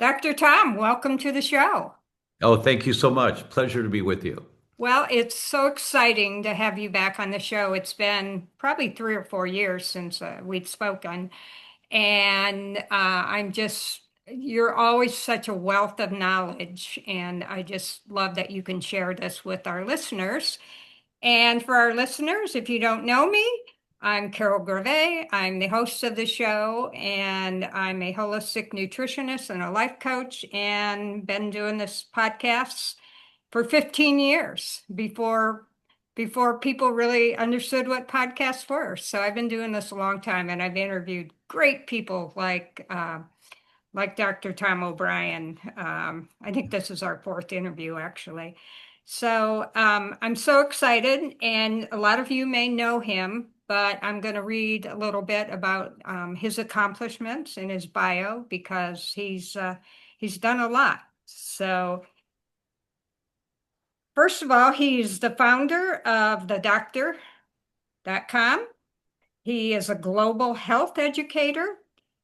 Dr. Tom, welcome to the show. Oh, thank you so much. Pleasure to be with you. Well, it's so exciting to have you back on the show. It's been probably 3 or 4 years since we'd spoken, and you're always such a wealth of knowledge, and I just love that you can share this with our listeners. And for our listeners, if you don't know me, I'm Carol Gervais. I'm the host of the show, and I'm a holistic nutritionist and a life coach, and been doing this podcast for 15 years before people really understood what podcasts were. So I've been doing this a long time, and I've interviewed great people like Dr. Tom O'Brien. I think this is our fourth interview, actually. So I'm so excited, and a lot of you may know him, but I'm going to read a little bit about his accomplishments in his bio because he's done a lot. So first of all, he's the founder of the doctor.com. He is a global health educator.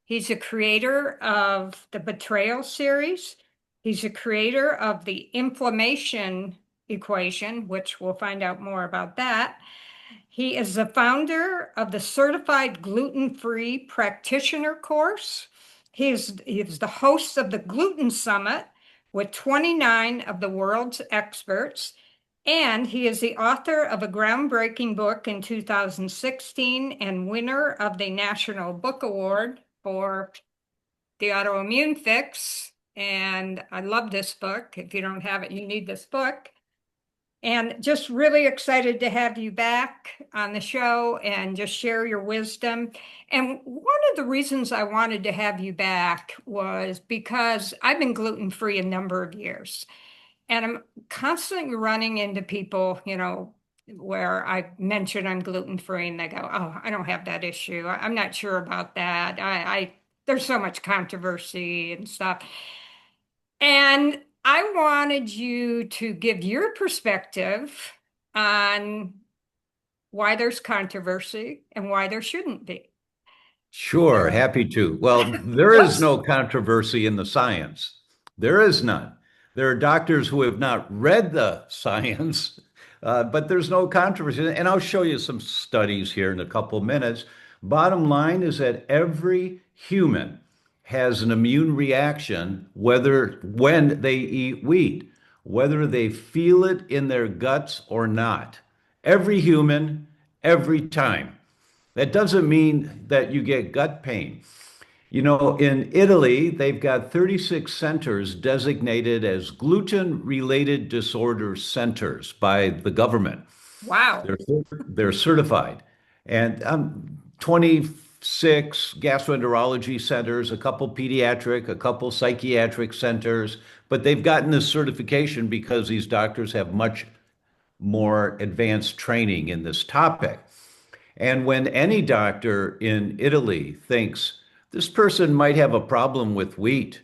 He's a creator of the Betrayal series. He's a creator of the inflammation equation, which we'll find out more about that. He is the founder of the Certified Gluten-Free Practitioner course. He is the host of the Gluten Summit with 29 of the world's experts. And he is the author of a groundbreaking book in 2016 and winner of the National Book Award for The Autoimmune Fix. And I love this book. If you don't have it, you need this book. And just really excited to have you back on the show and just share your wisdom. And one of the reasons I wanted to have you back was because I've been gluten-free a number of years. And I'm constantly running into people, where I mention I'm gluten-free and they go, "Oh, I don't have that issue. I'm not sure about that. There's so much controversy and stuff." And I wanted you to give your perspective on why there's controversy and why there shouldn't be. Sure, So happy to. Well, there is let's no controversy in the science. There is none. There are doctors who have not read the science, but there's no controversy. And I'll show you some studies here in a couple minutes. Bottom line is that every human has an immune reaction whether when they eat wheat, whether they feel it in their guts or not. Every human, every time. That doesn't mean that you get gut pain. You know, in Italy, they've got 36 centers designated as gluten-related disorder centers by the government. wow. They're, they're certified. And 26 gastroenterology centers, a couple pediatric, a couple psychiatric centers, but they've gotten this certification because these doctors have much more advanced training in this topic. And when any doctor in Italy thinks this person might have a problem with wheat,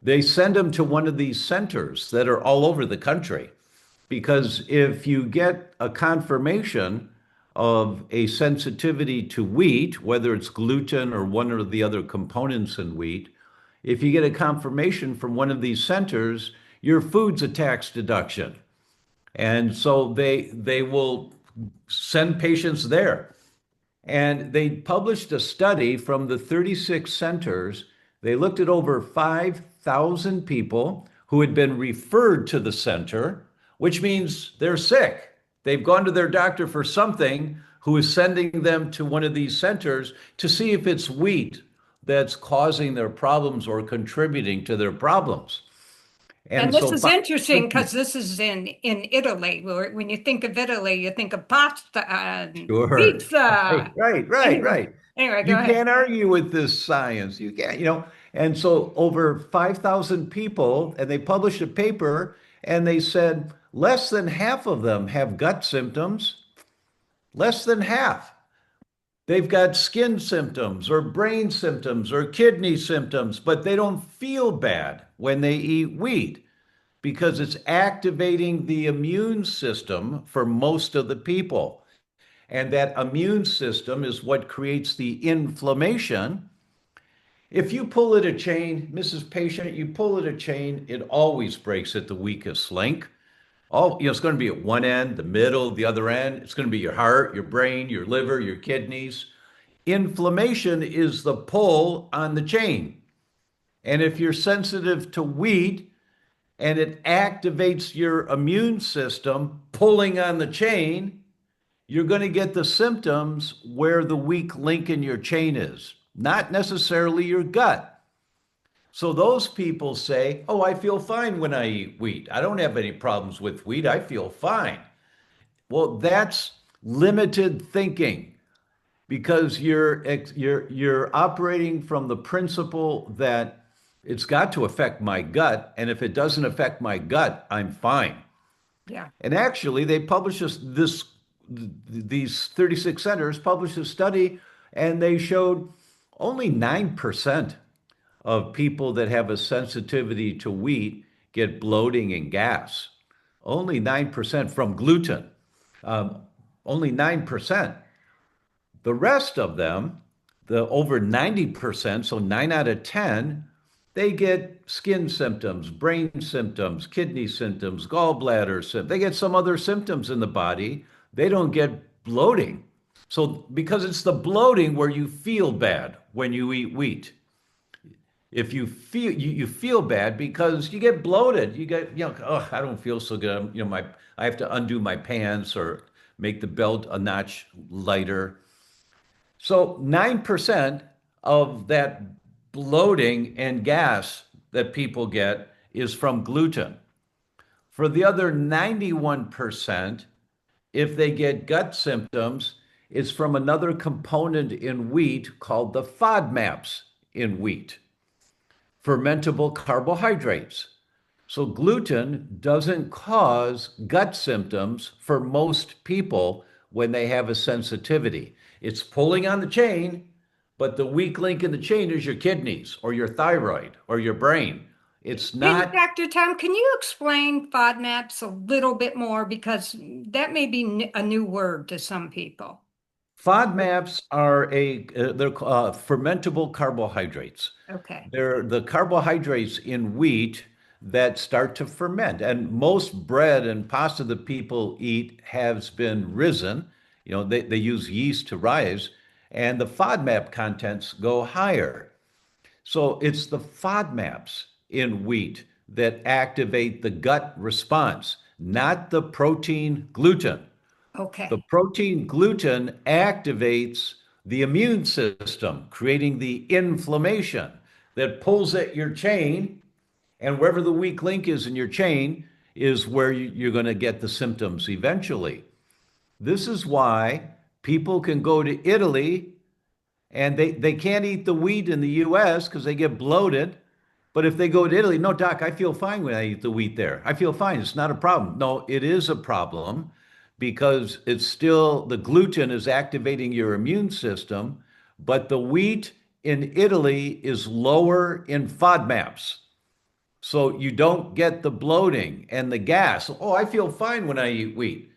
they send them to one of these centers that are all over the country. Because if you get a confirmation of a sensitivity to wheat, whether it's gluten or one of the other components in wheat, if you get a confirmation from one of these centers, your food's a tax deduction. And so they will send patients there. And they published a study from the 36 centers. They looked at over 5,000 people who had been referred to the center, which means they're sick. They've gone to their doctor for something who is sending them to one of these centers to see if it's wheat that's causing their problems or contributing to their problems. And And this so, is interesting because this is in Italy. When you think of Italy, you think of pasta and sure. Right, pizza. right, right, Anyway, right. anyway, go You ahead. can't argue with this science. You can't, you know. And so over 5,000 people, and they published a paper, and they said less than half of them have gut symptoms. Less than half. They've got skin symptoms or brain symptoms or kidney symptoms, but they don't feel bad when they eat wheat because it's activating the immune system for most of the people. And that immune system is what creates the inflammation. If you pull at a chain, Mrs. Patient, you pull at a chain, it always breaks at the weakest link. It's going to be at one end, the middle, the other end. It's going to be your heart, your brain, your liver, your kidneys. Inflammation is the pull on the chain. And if you're sensitive to wheat and it activates your immune system pulling on the chain, you're going to get the symptoms where the weak link in your chain is, not necessarily your gut. So those people say, "Oh, I feel fine when I eat wheat. I don't have any problems with wheat. I feel fine." Well, that's limited thinking because you're operating from the principle that it's got to affect my gut, and if it doesn't affect my gut, I'm fine. Yeah. And actually, they published these 36 centers published a study, and they showed only 9% of people that have a sensitivity to wheat get bloating and gas. Only 9% from gluten. Um, Only 9%. The rest of them, the over 90%, so 9 out of 10, they get skin symptoms, brain symptoms, kidney symptoms, gallbladder symptoms. They get some other symptoms in the body. They don't get bloating. So, because it's the bloating where you feel bad when you eat wheat. If you feel bad because you get bloated, you get, oh, I don't feel so good. I have to undo my pants or make the belt a notch lighter. So 9% of that bloating and gas that people get is from gluten. For the other 91%, if they get gut symptoms, it's from another component in wheat called the FODMAPs in wheat, fermentable carbohydrates. So gluten doesn't cause gut symptoms for most people when they have a sensitivity. It's pulling on the chain, but the weak link in the chain is your kidneys or your thyroid or your brain. It's Hey, not Dr. Tom, can you explain FODMAPs a little bit more? Because that may be a new word to some people. FODMAPs are they're fermentable carbohydrates. Okay. They're the carbohydrates in wheat that start to ferment. And most bread and pasta that people eat has been risen. They use yeast to rise, and the FODMAP contents go higher. So it's the FODMAPs in wheat that activate the gut response, not the protein gluten. The Okay. protein gluten activates the immune system, creating the inflammation that pulls at your chain. And wherever the weak link is in your chain is where you're going to get the symptoms eventually. This is why people can go to Italy and they can't eat the wheat in the US because they get bloated. But if they go to Italy, no, doc, I feel fine when I eat the wheat there. I feel fine. It's not a problem. No, it is a problem because it's still the gluten is activating your immune system, but the wheat in Italy is lower in FODMAPs. So you don't get the bloating and the gas. Oh, I feel fine when I eat wheat.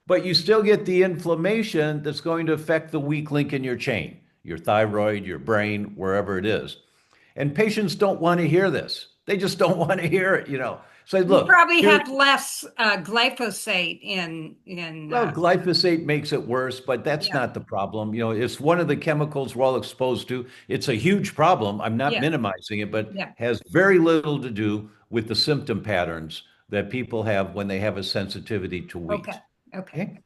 But you still get the inflammation that's going to affect the weak link in your chain, your thyroid, your brain, wherever it is. And patients don't want to hear this. They just don't want to hear it. Say, You look, probably here, have less glyphosate in well, glyphosate makes it worse, but that's yeah, not the problem. It's one of the chemicals we're all exposed to. It's a huge problem. I'm not yeah, minimizing it, but yeah. has very little to do with the symptom patterns that people have when they have a sensitivity to Okay. wheat. Okay. Okay?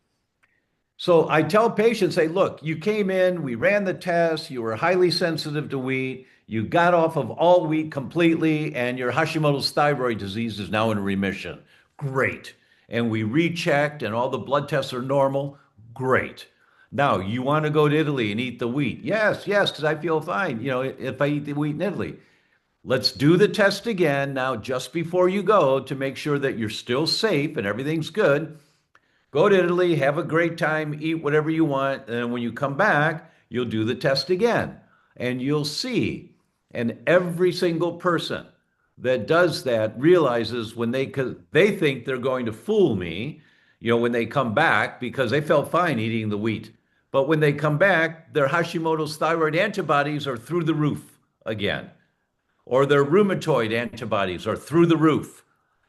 So I tell patients, say, look, you came in, we ran the test, you were highly sensitive to wheat, you got off of all wheat completely, and your Hashimoto's thyroid disease is now in remission. Great. And we rechecked, and all the blood tests are normal. Great. Now, you want to go to Italy and eat the wheat? Yes, yes, because I feel fine, if I eat the wheat in Italy. Let's do the test again now, just before you go, to make sure that you're still safe and everything's good. Go to Italy, have a great time, eat whatever you want, and then when you come back, you'll do the test again. And you'll see. And every single person that does that realizes when they think they're going to fool me, when they come back because they felt fine eating the wheat. But when they come back, their Hashimoto's thyroid antibodies are through the roof again, or their rheumatoid antibodies are through the roof.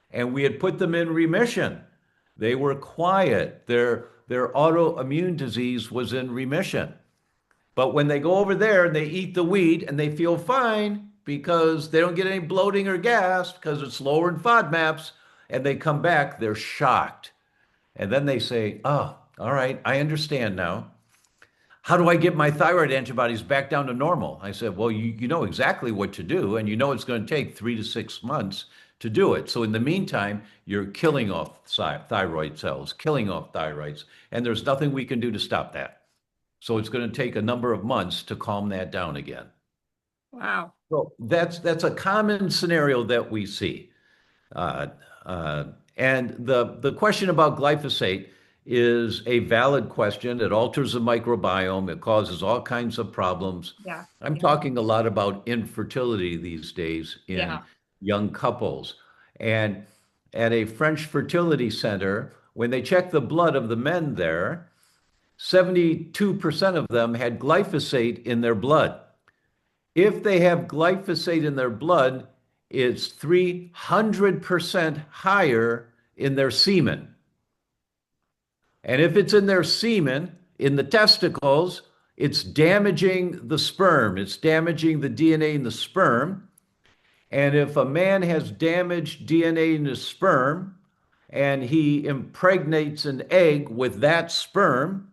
And we had put them in remission. They were quiet. Their autoimmune disease was in remission. But when they go over there and they eat the wheat and they feel fine because they don't get any bloating or gas because it's lower in FODMAPs, and they come back, they're shocked. And then they say, oh, all right, I understand now. How do I get my thyroid antibodies back down to normal? I said, well, you know exactly what to do, and you know it's going to take 3 to 6 months to do it. So in the meantime, you're killing off thyroid cells, killing off thyroids, and there's nothing we can do to stop that. So it's going to take a number of months to calm that down again. Wow. So that's a common scenario that we see. Uh, uh, and the question about glyphosate is a valid question. It alters the microbiome. It causes all kinds of problems. Yeah. I'm Yeah. talking a lot about infertility these days in Yeah. young couples. And at a French fertility center, when they checked the blood of the men there, 72% of them had glyphosate in their blood. If they have glyphosate in their blood, it's 300% higher in their semen. And if it's in their semen, in the testicles, it's damaging the sperm, it's damaging the DNA in the sperm. And if a man has damaged DNA in his sperm and he impregnates an egg with that sperm,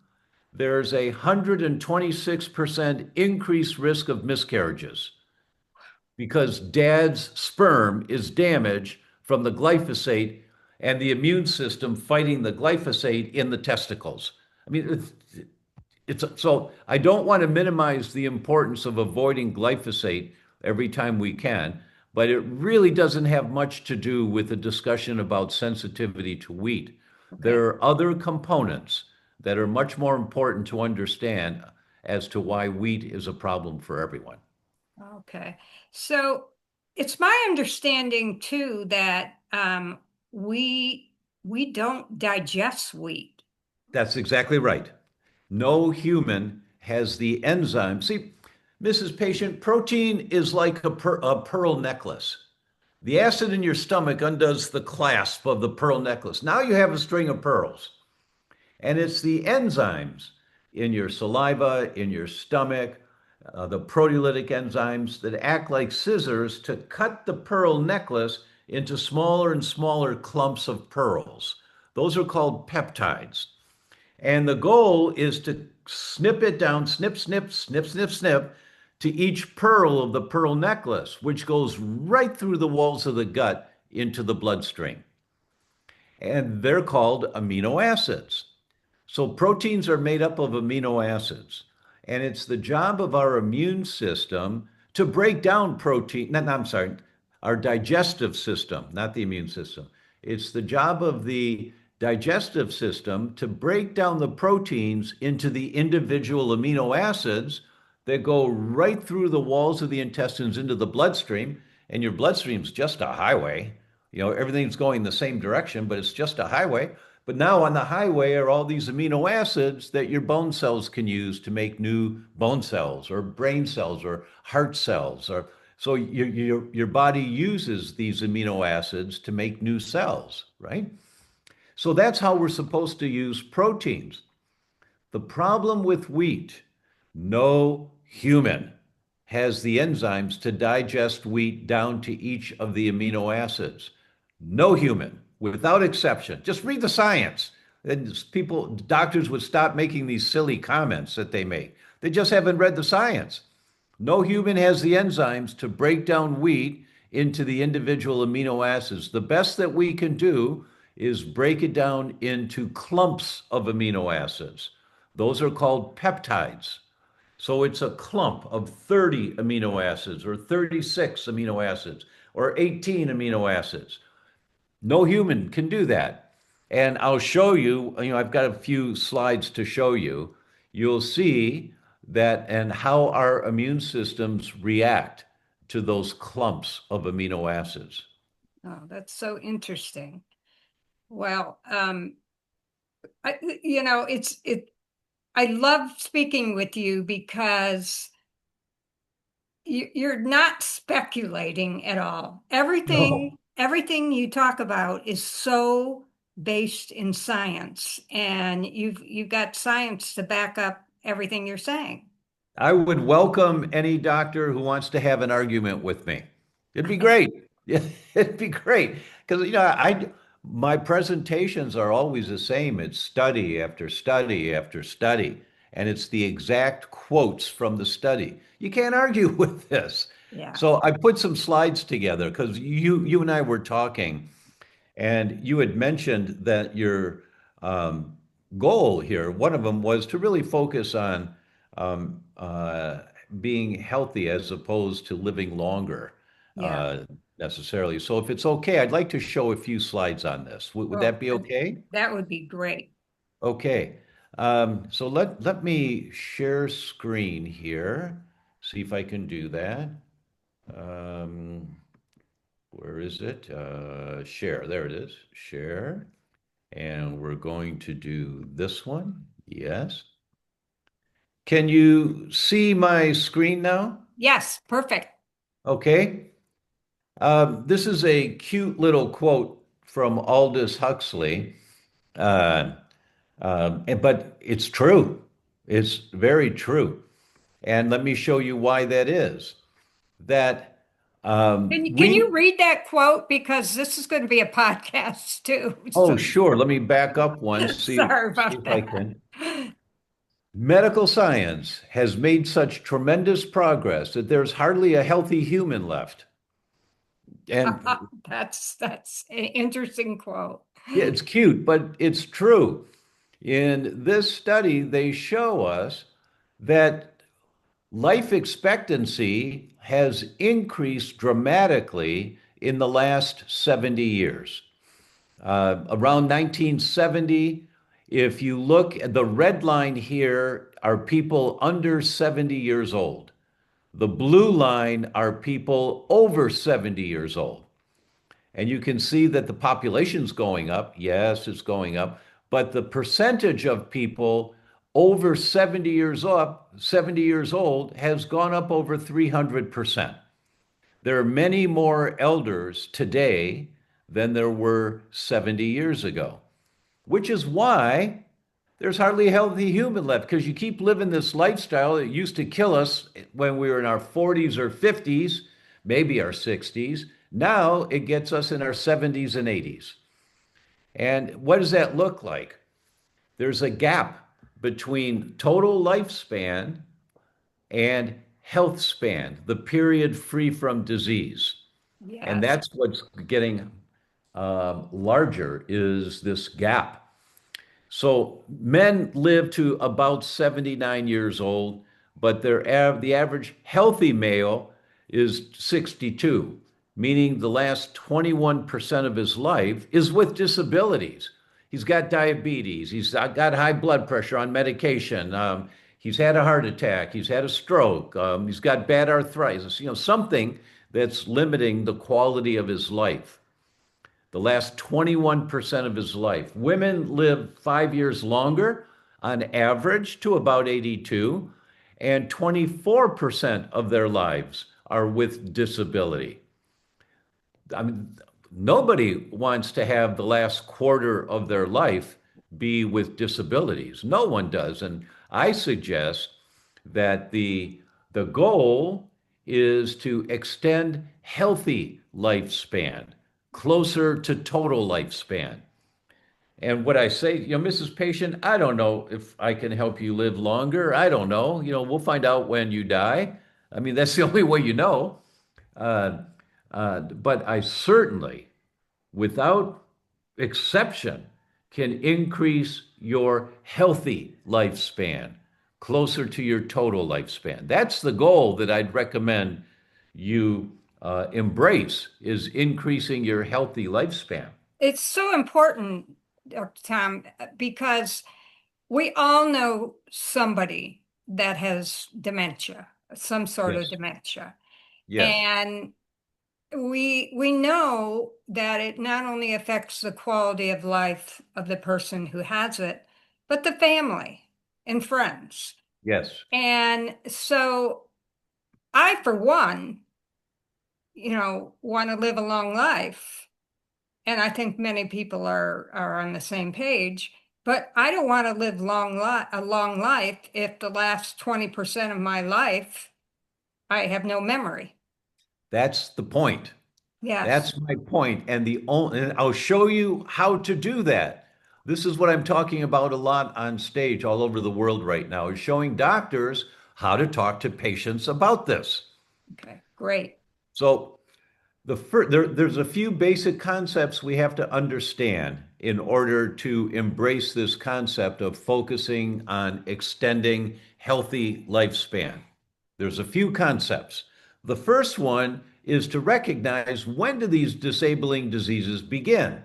there's a 126% increased risk of miscarriages because dad's sperm is damaged from the glyphosate and the immune system fighting the glyphosate in the testicles. I mean, it's so I don't want to minimize the importance of avoiding glyphosate every time we can, but it really doesn't have much to do with the discussion about sensitivity to wheat. Okay. There are other components that are much more important to understand as to why wheat is a problem for everyone. Okay. So it's my understanding too that we we don't digest wheat. That's exactly right. No human has the enzyme. See, Mrs. Patient, protein is like a pearl necklace. The acid in your stomach undoes the clasp of the pearl necklace. Now you have a string of pearls. And it's the enzymes in your saliva, in your stomach, the proteolytic enzymes that act like scissors to cut the pearl necklace into smaller and smaller clumps of pearls. Those are called peptides. And the goal is to snip it down, snip, snip, snip, snip, snip, to each pearl of the pearl necklace, which goes right through the walls of the gut into the bloodstream. And they're called amino acids. So proteins are made up of amino acids, and it's the job of our immune system to break down protein. No, no, I'm sorry, our digestive system, not the immune system. It's the job of the digestive system to break down the proteins into the individual amino acids that go right through the walls of the intestines into the bloodstream. And your bloodstream's just a highway. You know, everything's going the same direction, but it's just a highway. But now on the highway are all these amino acids that your bone cells can use to make new bone cells or brain cells or heart cells. Or so your body uses these amino acids to make new cells, right? So that's how we're supposed to use proteins. The problem with wheat, no human has the enzymes to digest wheat down to each of the amino acids. No human, without exception. Just read the science. And people, doctors would stop making these silly comments that they make. They just haven't read the science. No human has the enzymes to break down wheat into the individual amino acids. The best that we can do is break it down into clumps of amino acids. Those are called peptides. So it's a clump of 30 amino acids or 36 amino acids or 18 amino acids. No human can do that. And I'll show you, I've got a few slides to show you. You'll see that and how our immune systems react to those clumps of amino acids. Oh, that's so interesting. Well, it's I love speaking with you because you're not speculating at all. No. Everything you talk about is so based in science, and you've got science to back up everything you're saying. I would welcome any doctor who wants to have an argument with me. It'd be great. Yeah, it'd be great. Because, my presentations are always the same. It's study after study after study, and it's the exact quotes from the study. You can't argue with this. Yeah. So I put some slides together because you and I were talking. And you had mentioned that your um, goal here, one of them was to really focus on um, uh, being healthy as opposed to living longer Yeah. uh, necessarily. So if it's okay, I'd like to show a few slides on this. Would Oh, that be okay? that would be great. Okay. So let me share screen here. See if I can do that. Um, where is it? Share. There it is. Share. And we're going to do this one. Yes. Can you see my screen now? Yes, perfect. Okay. This is a cute little quote from Aldous Huxley, uh, but it's true. It's very true. And let me show you why that is. That Can you we, read that quote? Because this is going to be a podcast too. oh, So sure. Let me back up one, sorry see about if I that. can. Medical science has made such tremendous progress that there's hardly a healthy human left. And That's an interesting quote. yeah, it's cute, but it's true. In this study, they show us that life expectancy has increased dramatically in the last 70 years. Around 1970, if you look at the red line here, are people under 70 years old. The blue line are people over 70 years old. And you can see that the population's going up. Yes, it's going up. But the percentage of people over 70 years old has gone up over 300%. There are many more elders today than there were 70 years ago, which is why there's hardly a healthy human left because you keep living this lifestyle that used to kill us when we were in our 40s or 50s, maybe our 60s. Now it gets us in our 70s and 80s. And what does that look like? There's a gap between total lifespan and health span, the period free from disease. And Yes. that's what's getting larger is this gap. So men live to about 79 years old, but the average healthy male is 62, meaning the last 21% of his life is with disabilities. He's got diabetes, he's got high blood pressure on medication, he's had a heart attack, he's had a stroke, he's got bad arthritis, something that's limiting the quality of his life, the last 21% of his life. Women live 5 years longer on average to about 82, and 24% of their lives are with disability. I mean, nobody wants to have the last quarter of their life be with disabilities. No one does. And I suggest that the goal is to extend healthy lifespan closer to total lifespan. And what I say, Mrs. Patient, I don't know if I can help you live longer. I don't know. We'll find out when you die. I mean, that's the only way you know. Uh, but I certainly, without exception, can increase your healthy lifespan closer to your total lifespan. That's the goal that I'd recommend you embrace is increasing your healthy lifespan. It's so important, Dr. Tom, because we all know somebody that has dementia, some sort of Yes. dementia. Yes. And we know that it not only affects the quality of life of the person who has it, but the family and friends. Yes. And so I, for one, want to live a long life. And I think many people are on the same page. But I don't want to live a long life if the last 20% of my life I have no memory. That's the point. Yes. That's my point. And I'll show you how to do that. This is what I'm talking about a lot on stage all over the world right now, is showing doctors how to talk to patients about this. Okay, great. So there's a few basic concepts we have to understand in order to embrace this concept of focusing on extending healthy lifespan. There's a few concepts. The first one is to recognize, when do these disabling diseases begin?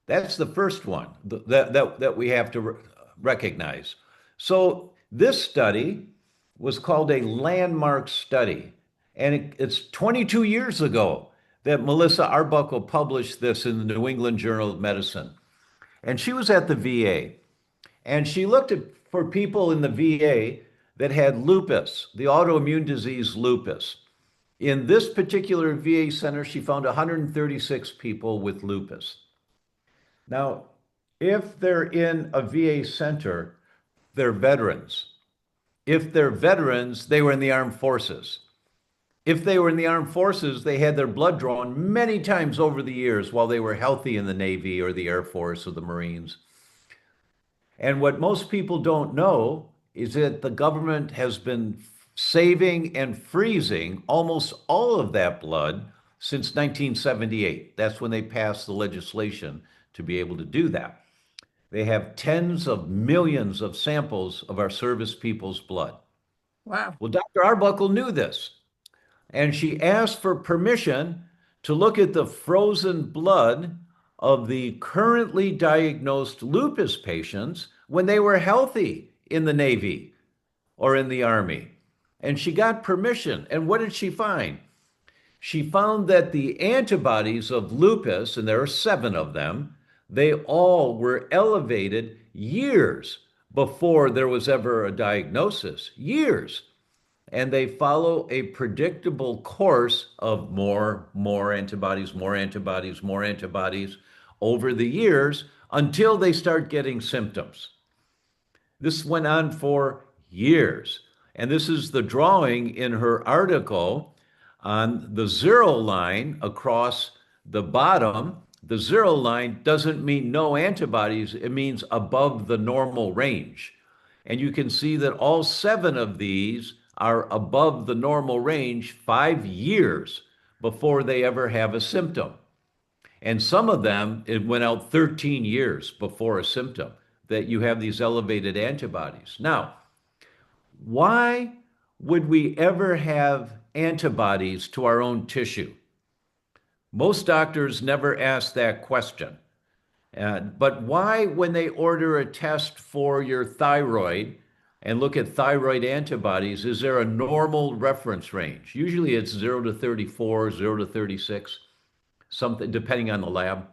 That's the first one that we have to recognize. So this study was called a landmark study, and it's 22 years ago that Melissa Arbuckle published this in the New England Journal of Medicine. And she was at the VA, and she looked for people in the VA that had lupus, the autoimmune disease lupus. In this particular VA center, she found 136 people with lupus. Now, if they're in a VA center, they're veterans. If they're veterans, they were in the armed forces. If they were in the armed forces, they had their blood drawn many times over the years while they were healthy in the Navy or the Air Force or the Marines. And what most people don't know is that the government has been saving and freezing almost all of that blood since 1978. That's when they passed the legislation to be able to do that. They have tens of millions of samples of our service people's blood. Wow. Well, Dr. Arbuckle knew this, and she asked for permission to look at the frozen blood of the currently diagnosed lupus patients when they were healthy in the Navy or in the Army. And she got permission. And what did she find? She found that the antibodies of lupus, and there are 7 of them, they all were elevated years before there was ever a diagnosis. Years. And they follow a predictable course of more antibodies, more antibodies, more antibodies over the years until they start getting symptoms. This went on for years. And this is the drawing in her article on the zero line across the bottom. The zero line doesn't mean no antibodies, it means above the normal range. And you can see that all 7 of these are above the normal range 5 years before they ever have a symptom. And some of them, it went out 13 years before a symptom that you have these elevated antibodies. Now, why would we ever have antibodies to our own tissue? Most doctors never ask that question. But why, when they order a test for your thyroid and look at thyroid antibodies, is there a normal reference range? Usually it's 0 to 34, 0 to 36, something depending on the lab.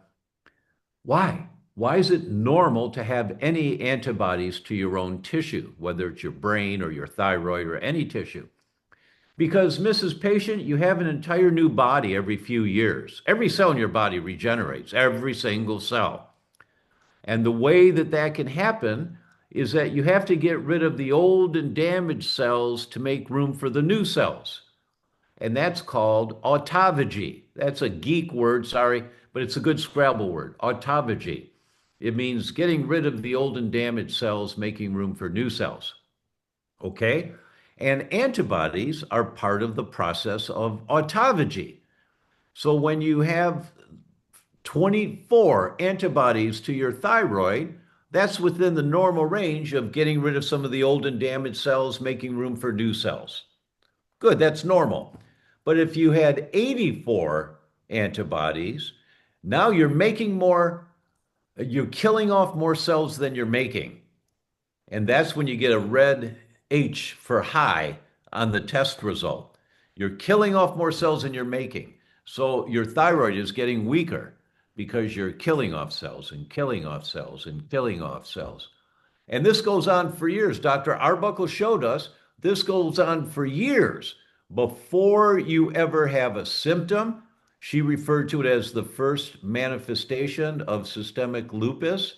Why? Why is it normal to have any antibodies to your own tissue, whether it's your brain or your thyroid or any tissue? Because, Mrs. Patient, you have an entire new body every few years. Every cell in your body regenerates, every single cell. And the way that that can happen is that you have to get rid of the old and damaged cells to make room for the new cells. And that's called autophagy. That's a geek word, sorry, but it's a good Scrabble word, autophagy. It means getting rid of the old and damaged cells, making room for new cells. Okay? And antibodies are part of the process of autophagy. So when you have 24 antibodies to your thyroid, that's within the normal range of getting rid of some of the old and damaged cells, making room for new cells. Good, that's normal. But if you had 84 antibodies, now you're killing off more cells than you're making. And that's when you get a red H for high on the test result. You're killing off more cells than you're making. So your thyroid is getting weaker because you're killing off cells and killing off cells and killing off cells. And this goes on for years. Dr. Arbuckle showed us this goes on for years before you ever have a symptom. She referred to it as the first manifestation of systemic lupus,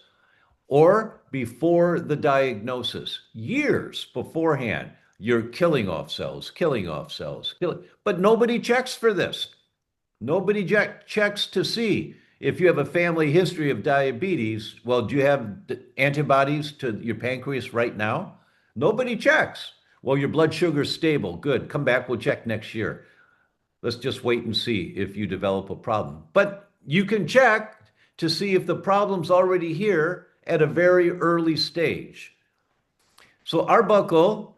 or before the diagnosis, years beforehand. You're killing off cells, killing off cells, but nobody checks for this. Nobody checks to see if you have a family history of diabetes. Well, do you have antibodies to your pancreas right now? Nobody checks. Well, your blood sugar is stable. Good. Come back. We'll check next year. Let's just wait and see if you develop a problem. But you can check to see if the problem's already here at a very early stage. So Arbuckle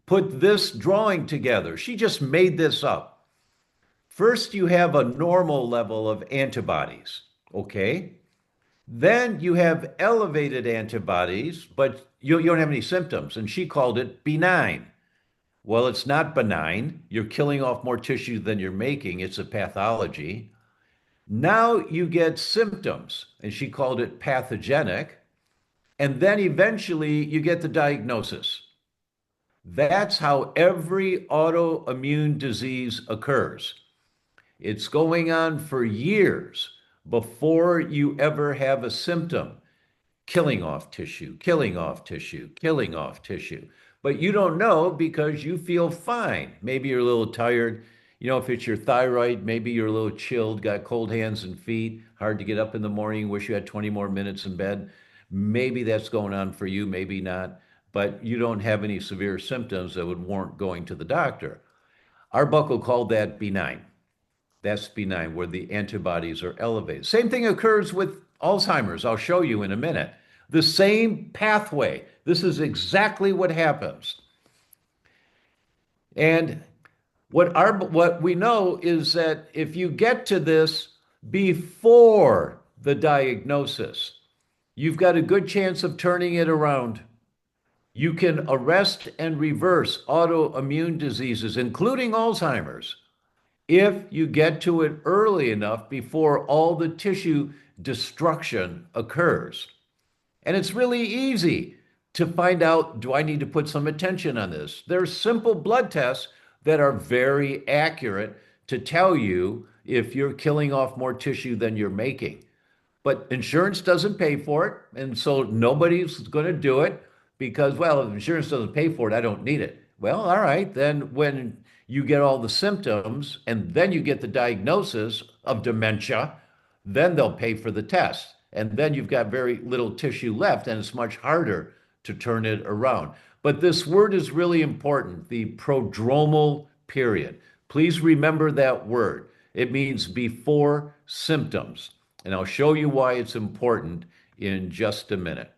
put this drawing together. She just made this up. First, you have a normal level of antibodies, okay? Then you have elevated antibodies, but you don't have any symptoms. And she called it benign. Well, it's not benign. You're killing off more tissue than you're making. It's a pathology. Now you get symptoms, and she called it pathogenic. And then eventually you get the diagnosis. That's how every autoimmune disease occurs. It's going on for years before you ever have a symptom, killing off tissue, killing off tissue, killing off tissue. But you don't know because you feel fine. Maybe you're a little tired. If it's your thyroid, maybe you're a little chilled, got cold hands and feet, hard to get up in the morning, wish you had 20 more minutes in bed. Maybe that's going on for you, maybe not. But you don't have any severe symptoms that would warrant going to the doctor. Arbuckle called that benign. That's benign, where the antibodies are elevated. Same thing occurs with Alzheimer's. I'll show you in a minute. The same pathway. This is exactly what happens. And what we know is that if you get to this before the diagnosis, you've got a good chance of turning it around. You can arrest and reverse autoimmune diseases, including Alzheimer's, if you get to it early enough before all the tissue destruction occurs. And it's really easy to find out, do I need to put some attention on this? There's simple blood tests that are very accurate to tell you if you're killing off more tissue than you're making. But insurance doesn't pay for it, and so nobody's going to do it because, well, if insurance doesn't pay for it, I don't need it. Well, all right, then when you get all the symptoms and then you get the diagnosis of dementia, then they'll pay for the test. And then you've got very little tissue left, and it's much harder to turn it around. But this word is really important, the prodromal period. Please remember that word. It means before symptoms. And I'll show you why it's important in just a minute.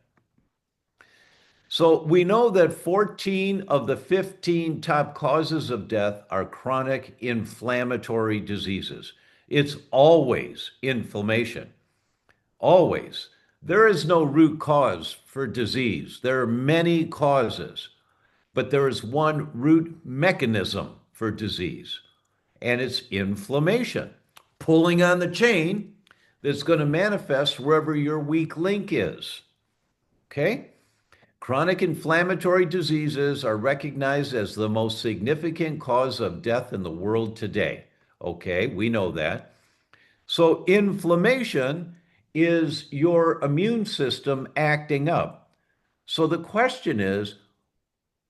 So we know that 14 of the 15 top causes of death are chronic inflammatory diseases. It's always inflammation. Always. There is no root cause for disease. There are many causes, but there is one root mechanism for disease, and it's inflammation, pulling on the chain that's going to manifest wherever your weak link is. Okay? Chronic inflammatory diseases are recognized as the most significant cause of death in the world today. Okay, we know that. So, inflammation is your immune system acting up. So, the question is,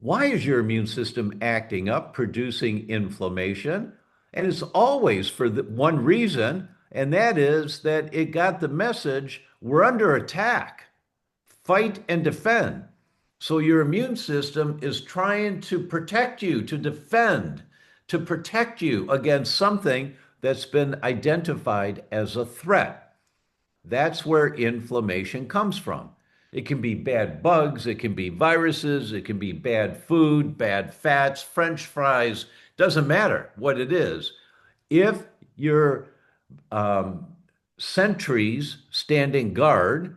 why is your immune system acting up, producing inflammation? And it's always for one reason, and that is that it got the message, we're under attack, fight and defend. So your immune system is trying to protect you, to defend, to protect you against something that's been identified as a threat. That's where inflammation comes from. It can be bad bugs, it can be viruses, it can be bad food, bad fats, French fries, doesn't matter what it is. If your sentries standing guard,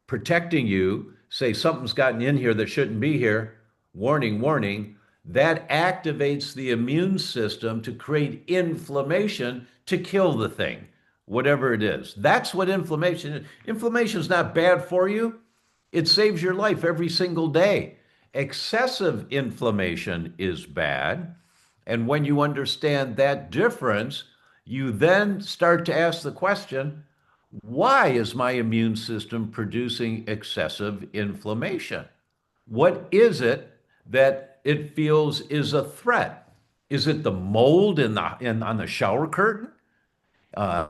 protecting you, say something's gotten in here that shouldn't be here, warning, warning, that activates the immune system to create inflammation to kill the thing, whatever it is. That's what inflammation is. Inflammation is not bad for you. It saves your life every single day. Excessive inflammation is bad. And when you understand that difference, you then start to ask the question, why is my immune system producing excessive inflammation? What is it that it feels is a threat? Is it the mold on the shower curtain? Uh,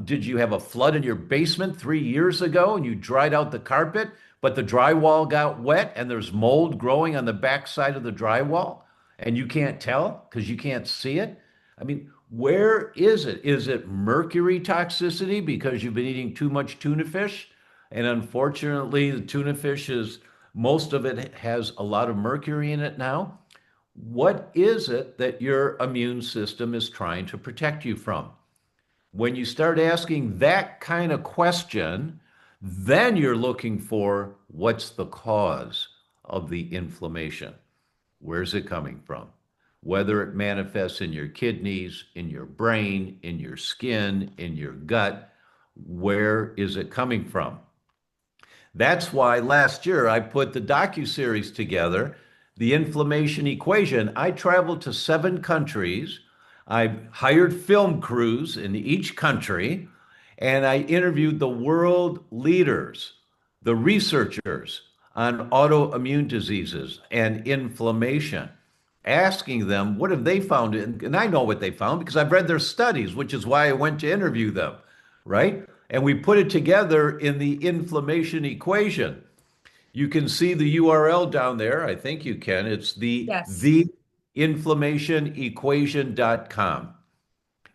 did you have a flood in your basement 3 years ago and you dried out the carpet, but the drywall got wet and there's mold growing on the backside of the drywall and you can't tell because you can't see it? I mean, where is it? Is it mercury toxicity because you've been eating too much tuna fish? And unfortunately, the tuna fish is most of it has a lot of mercury in it now. What is it that your immune system is trying to protect you from? When you start asking that kind of question, then you're looking for what's the cause of the inflammation? Where's it coming from? Whether it manifests in your kidneys, in your brain, in your skin, in your gut, where is it coming from? That's why last year I put the docuseries together, The Inflammation Equation. I traveled to 7 countries. I hired film crews in each country, and I interviewed the world leaders, the researchers on autoimmune diseases and inflammation, asking them what have they found. And I know what they found because I've read their studies, which is why I went to interview them, right? And we put it together in the inflammation equation. You can see the URL down there. I think you can. It's Yes. theinflammationequation.com.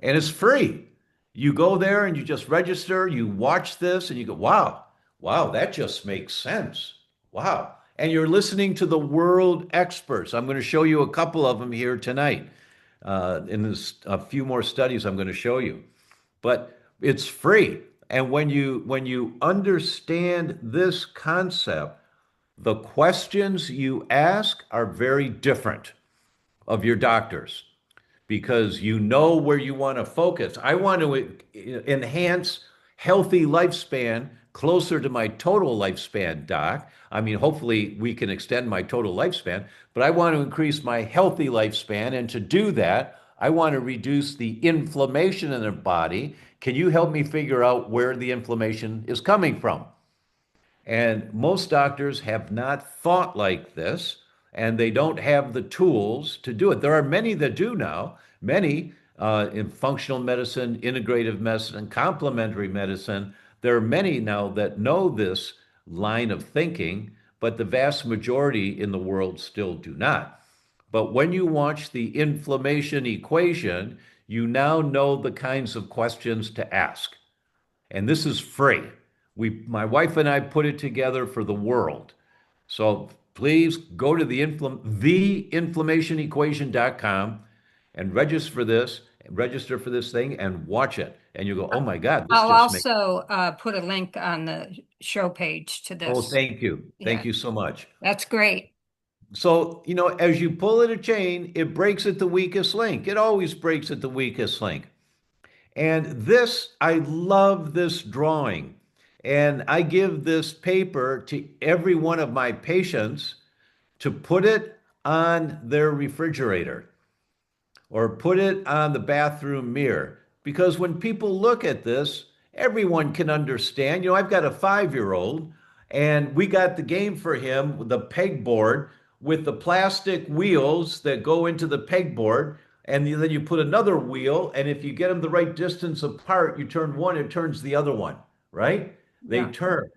And it's free. You go there and you just register, you watch this, and you go, wow, wow, that just makes sense. Wow. And you're listening to the world experts. I'm going to show you a couple of them here tonight. In this, a few more studies I'm going to show you. But it's free. And when you understand this concept, the questions you ask are very different of your doctors because you know where you want to focus. I want to enhance healthy lifespan closer to my total lifespan, doc. I mean, hopefully we can extend my total lifespan, but I want to increase my healthy lifespan. And to do that, I want to reduce the inflammation in the body. Can you help me figure out where the inflammation is coming from? And most doctors have not thought like this, and they don't have the tools to do it. There are many that do now, many in functional medicine, integrative medicine, and complementary medicine. There are many now that know this line of thinking, but the vast majority in the world still do not. But when you watch the inflammation equation, you now know the kinds of questions to ask. And this is free. My wife and I put it together for the world. So please go to theinflammationequation.com and register for this thing and watch it. And you go, oh my God, this I'll just makes, also put a link on the show page to oh, this. thank you. Yeah, Thank you so much. that's great. So, as you pull at a chain, it breaks at the weakest link. It always breaks at the weakest link. And this, I love this drawing. And I give this paper to every one of my patients to put it on their refrigerator or put it on the bathroom mirror. Because when people look at this, everyone can understand. I've got a 5-year-old, and we got the game for him, the pegboard with the plastic wheels that go into the pegboard. And then you put another wheel, and if you get them the right distance apart, you turn one, it turns the other one, right? They Yeah. turn.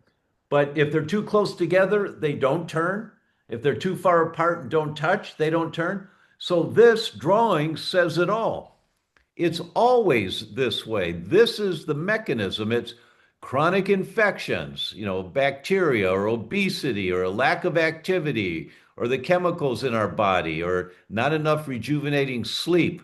But if they're too close together, they don't turn. If they're too far apart and don't touch, they don't turn. So this drawing says it all. It's always this way. This is the mechanism. It's chronic infections, bacteria or obesity or a lack of activity or the chemicals in our body or not enough rejuvenating sleep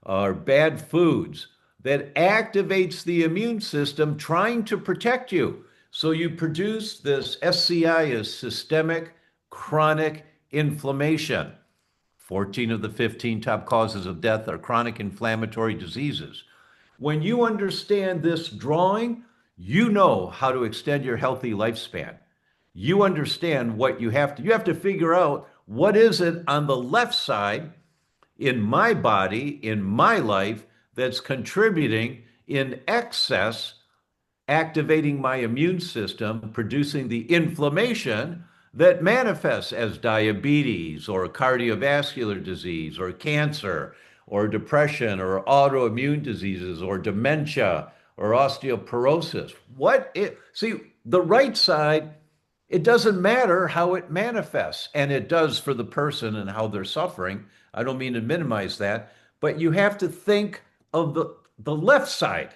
or bad foods that activates the immune system trying to protect you. So you produce this SCI is systemic chronic inflammation. 14 of the 15 top causes of death are chronic inflammatory diseases. When you understand this drawing, you know how to extend your healthy lifespan. You understand what you have to figure out what is it on the left side in my body, in my life, that's contributing in excess, activating my immune system, producing the inflammation that manifests as diabetes or cardiovascular disease or cancer or depression or autoimmune diseases or dementia or osteoporosis. See, the right side, it doesn't matter how it manifests, and it does for the person and how they're suffering. I don't mean to minimize that, but you have to think of the left side.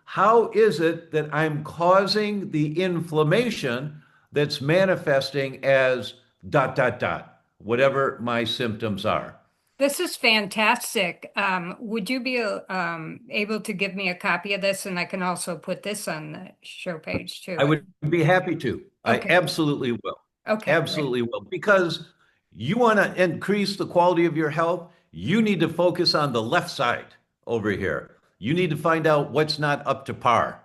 How is it that I'm causing the inflammation that's manifesting as dot, dot, dot, whatever my symptoms are? This is fantastic. Would you be able to give me a copy of this? And I can also put this on the show page I too. would be happy to. I Okay, absolutely will. okay, great. Absolutely will. Because you want to increase the quality of your health, you need to focus on the left side over here. You need to find out what's not up to par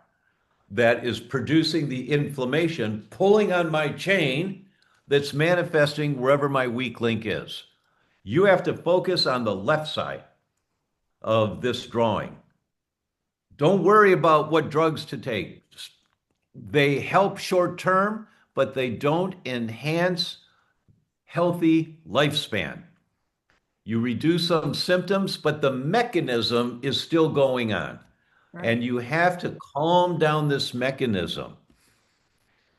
that is producing the inflammation, pulling on my chain that's manifesting wherever my weak link is. You have to focus on the left side of this drawing. Don't worry about what drugs to take. They help short term, but they don't enhance healthy lifespan. You reduce some symptoms, but the mechanism is still going on. And Right. you have to calm down this mechanism.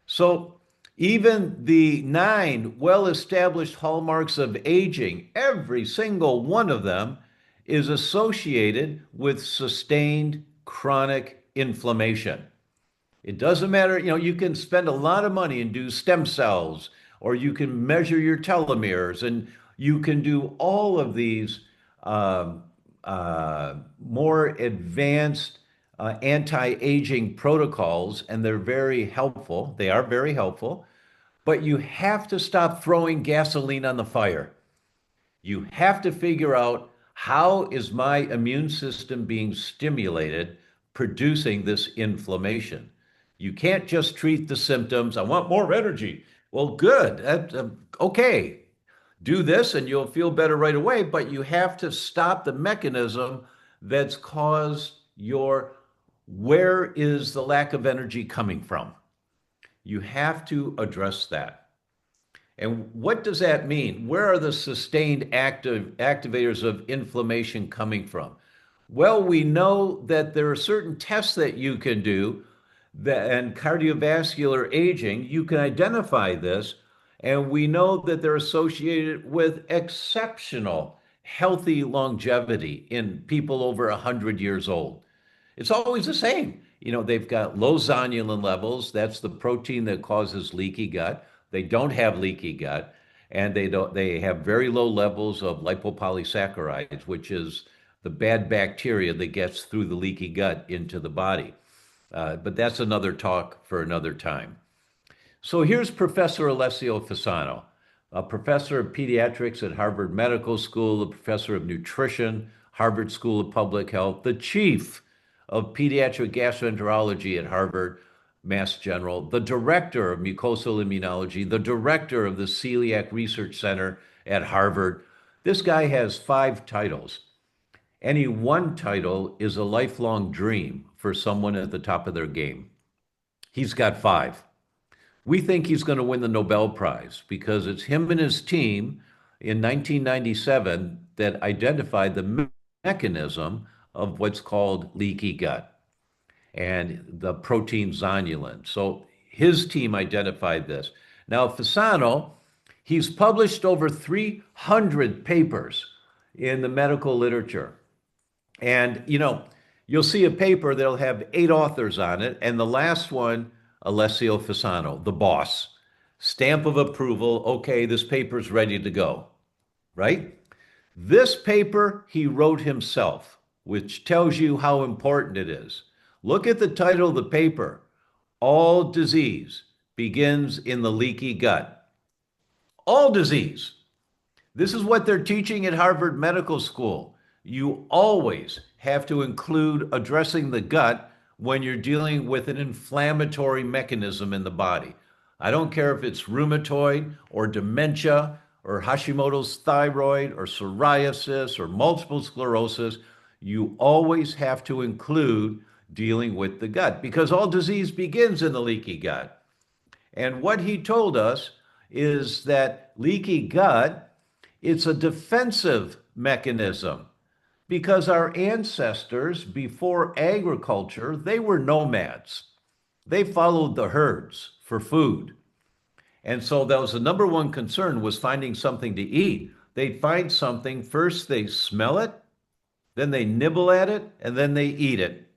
So, even the 9 well established hallmarks of aging, every single one of them is associated with sustained chronic inflammation. It doesn't matter, you can spend a lot of money and do stem cells, or you can measure your telomeres, and you can do all of these um, more advanced anti-aging protocols, and they're very helpful. They are very helpful, but you have to stop throwing gasoline on the fire. You have to figure out how is my immune system being stimulated, producing this inflammation. You can't just treat the symptoms. I want more energy. Well, good. Okay. Do this and you'll feel better right away, but you have to stop the mechanism that's caused where is the lack of energy coming from? You have to address that. And what does that mean? Where are the sustained activators of inflammation coming from? Well, we know that there are certain tests that you can do and cardiovascular aging, you can identify this, and we know that they're associated with exceptional healthy longevity in people over 100 years old. It's always the same. They've got low zonulin levels. That's the protein that causes leaky gut. They don't have leaky gut, and they have very low levels of lipopolysaccharides, which is the bad bacteria that gets through the leaky gut into the body. But that's another talk for another time. So here's Professor Alessio Fasano, a professor of pediatrics at Harvard Medical School, a professor of nutrition, Harvard School of Public Health, the chief of pediatric gastroenterology at Harvard Mass General, the director of mucosal immunology, the director of the Celiac Research Center at Harvard. This guy has 5 titles. Any one title is a lifelong dream for someone at the top of their game. He's got 5. We think he's going to win the Nobel Prize because it's him and his team in 1997 that identified the mechanism of what's called leaky gut and the protein zonulin. So his team identified this. Now, Fasano, he's published over 300 papers in the medical literature. And, you'll see a paper that'll have 8 authors on it. And the last one, Alessio Fasano, the boss, stamp of approval. Okay, this paper's ready to go, right? This paper he wrote himself, which tells you how important it is. Look at the title of the paper. All disease begins in the leaky gut. All disease. This is what they're teaching at Harvard Medical School. You always have to include addressing the gut when you're dealing with an inflammatory mechanism in the body. I don't care if it's rheumatoid or dementia or Hashimoto's thyroid or psoriasis or multiple sclerosis, you always have to include dealing with the gut because all disease begins in the leaky gut. And what he told us is that leaky gut, it's a defensive mechanism because our ancestors before agriculture, they were nomads. They followed the herds for food. And so that was the number one concern was finding something to eat. They'd find something, first they smell it, then they nibble at it, and then they eat it.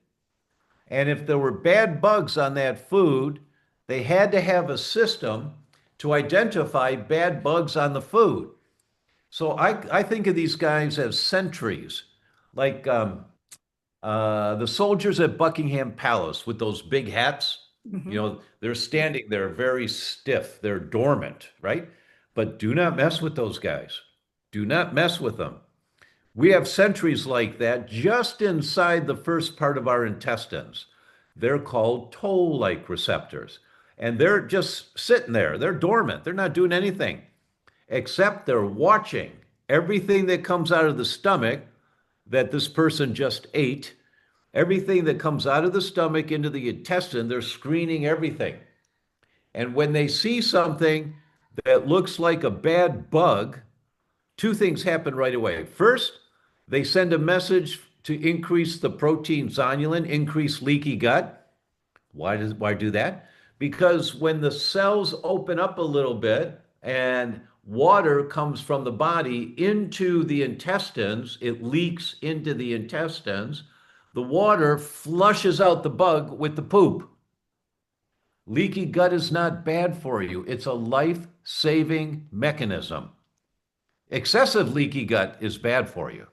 And if there were bad bugs on that food, they had to have a system to identify bad bugs on the food. So I think of these guys as sentries, like the soldiers at Buckingham Palace with those big hats. You Mhm. know, they're standing there very stiff, they're dormant, right? But do not mess with those guys. Do not mess with them. We have sentries like that just inside the first part of our intestines. They're called toll-like receptors. And they're just sitting there. They're dormant. They're not doing anything, except they're watching everything that comes out of the stomach that this person just ate, everything that comes out of the stomach into the intestine, they're screening everything. And when they see something that looks like a bad bug, two things happen right away. First, they send a message to increase the protein zonulin, increase leaky gut. Why do that? Because when the cells open up a little bit and water comes from the body into the intestines, it leaks into the intestines. The water flushes out the bug with the poop. Leaky gut is not bad for you. It's a life-saving mechanism. Excessive leaky gut is bad for you,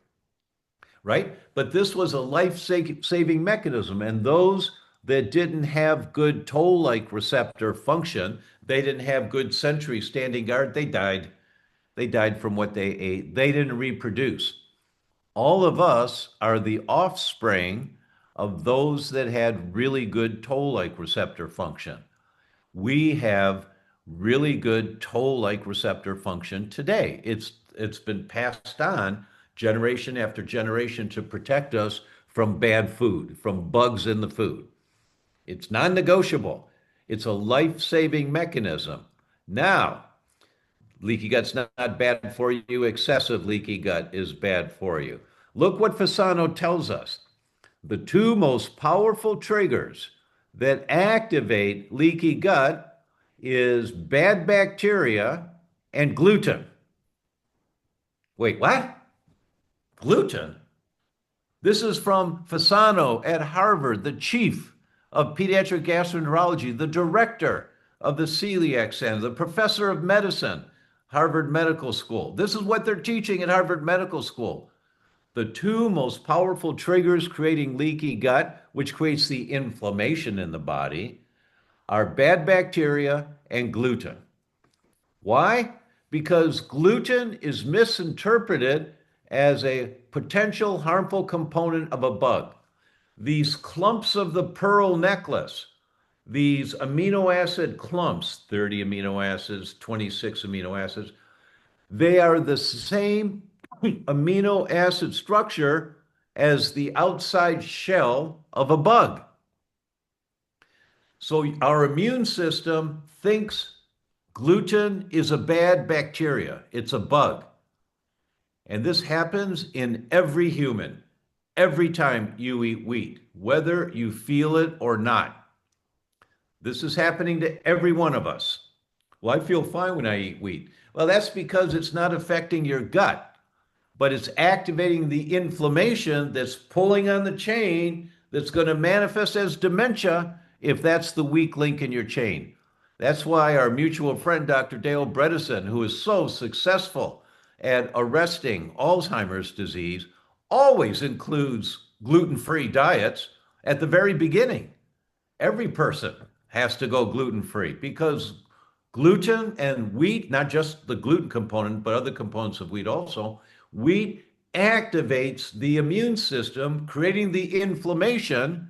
right? But this was a life-saving mechanism. And those that didn't have good toll-like receptor function, they didn't have good sentry standing guard, they died. They died from what they ate. They didn't reproduce. All of us are the offspring of those that had really good toll-like receptor function. We have really good toll-like receptor function today. It's been passed on generation after generation to protect us from bad food, from bugs in the food. It's non-negotiable. It's a life-saving mechanism. Now, leaky gut's not bad for you. Excessive leaky gut is bad for you. Look what Fasano tells us. The two most powerful triggers that activate leaky gut is bad bacteria and gluten. Wait, what? Gluten? This is from Fasano at Harvard, the chief of pediatric gastroenterology, the director of the celiac center, the professor of medicine, Harvard Medical School. This is what they're teaching at Harvard Medical School. The two most powerful triggers creating leaky gut, which creates the inflammation in the body, are bad bacteria and gluten. Why? Because gluten is misinterpreted as a potential harmful component of a bug. These clumps of the pearl necklace, these amino acid clumps, 30 amino acids, 26 amino acids, they are the same amino acid structure as the outside shell of a bug. So our immune system thinks gluten is a bad bacteria, it's a bug. And this happens in every human, every time you eat wheat, whether you feel it or not. This is happening to every one of us. Well, I feel fine when I eat wheat. Well, that's because it's not affecting your gut, but it's activating the inflammation that's pulling on the chain that's going to manifest as dementia if that's the weak link in your chain. That's why our mutual friend, Dr. Dale Bredesen, who is so successful at arresting Alzheimer's disease, always includes gluten-free diets at the very beginning. Every person has to go gluten-free because gluten and wheat, not just the gluten component, but other components of wheat also, wheat activates the immune system, creating the inflammation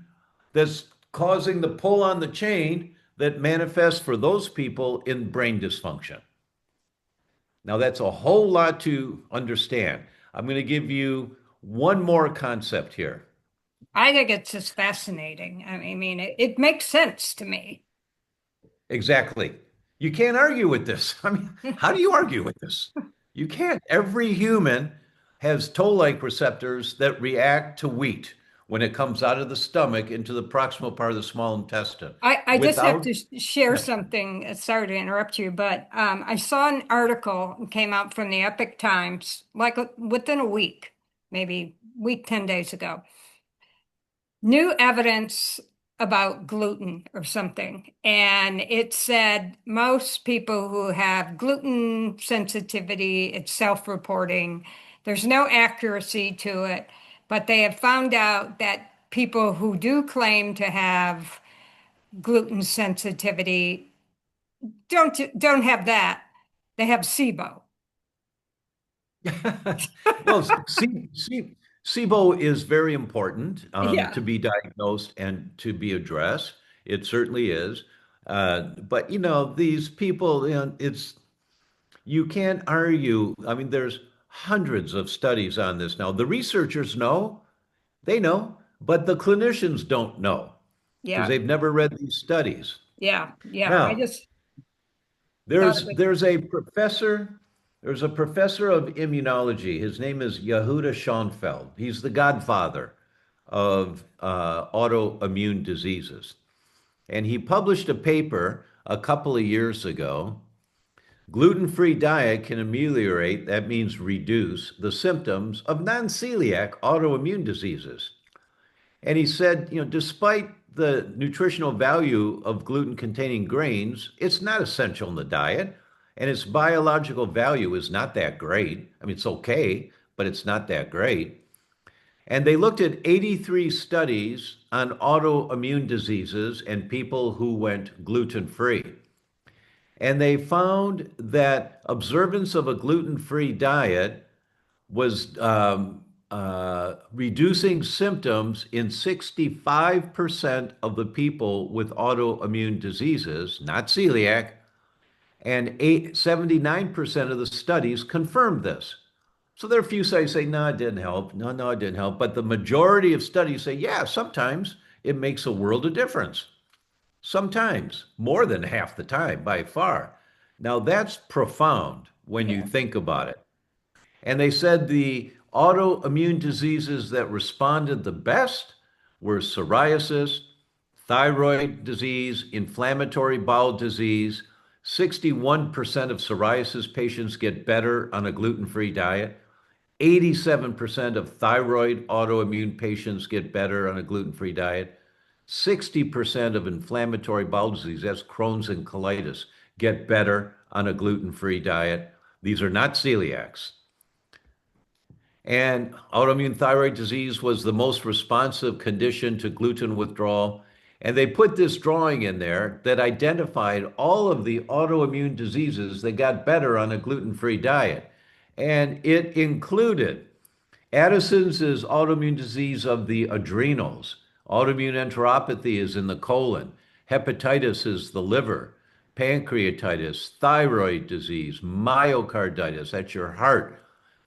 that's causing the pull on the chain that manifests for those people in brain dysfunction. Now, that's a whole lot to understand. I'm going to give you one more concept here. I think it's just fascinating. I mean, it makes sense to me. Exactly. You can't argue with this. I mean, how do you argue with this? You can't. Every human has toll-like receptors that react to wheat when it comes out of the stomach into the proximal part of the small intestine. I just have Without, to share yeah. something. Sorry to interrupt you, but I saw an article that came out from the Epic Times, like within a week, maybe week, 10 days ago. New evidence about gluten or something. And it said most people who have gluten sensitivity, it's self-reporting. There's no accuracy to it, but they have found out that people who do claim to have gluten sensitivity don't have that. They have SIBO. Well, SIBO is very important to Yeah. be diagnosed and to be addressed. It certainly is. But these people, you can't argue. I mean, there's hundreds of studies on this now. The researchers know, they know, but the clinicians don't know because Yeah. they've never read these studies. Yeah. Yeah. I Now, just thought it there's was, there's a professor, there's a professor of immunology. His name is Yehuda Schonfeld. He's the godfather of autoimmune diseases. And he published a paper a couple of years ago. Gluten-free diet can ameliorate, that means reduce, the symptoms of non-celiac autoimmune diseases. And he said, despite the nutritional value of gluten-containing grains, it's not essential in the diet, and its biological value is not that great. I mean, it's okay, but it's not that great. And they looked at 83 studies on autoimmune diseases and people who went gluten-free. And they found that observance of a gluten-free diet was reducing symptoms in 65% of the people with autoimmune diseases, not celiac, and 79% of the studies confirmed this. So there are a few studies say, no, it didn't help. No, no, it didn't help. But the majority of studies say, yeah, sometimes it makes a world of difference. Sometimes, more than half the time, by far. Now, that's profound when you yeah. think about it. And they said the autoimmune diseases that responded the best were psoriasis, thyroid disease, inflammatory bowel disease. 61% of psoriasis patients get better on a gluten-free diet. 87% of thyroid autoimmune patients get better on a gluten-free diet. 60% of inflammatory bowel disease, that's Crohn's and colitis, get better on a gluten-free diet. These are not celiacs. And autoimmune thyroid disease was the most responsive condition to gluten withdrawal. And they put this drawing in there that identified all of the autoimmune diseases that got better on a gluten-free diet. And it included Addison's is autoimmune disease of the adrenals. Autoimmune enteropathy is in the colon. Hepatitis is the liver. Pancreatitis, thyroid disease, myocarditis, that's your heart.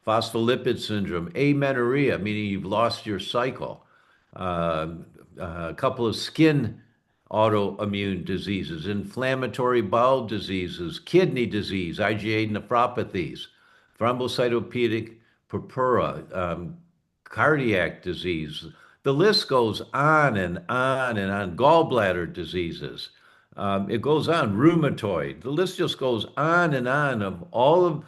Phospholipid syndrome, amenorrhea, meaning you've lost your cycle. Uh, a couple of skin autoimmune diseases, inflammatory bowel diseases, kidney disease, IgA nephropathies, thrombocytopenic purpura, cardiac disease. The list goes on and on and on. Gallbladder diseases. It goes on. Rheumatoid. The list just goes on and on of all of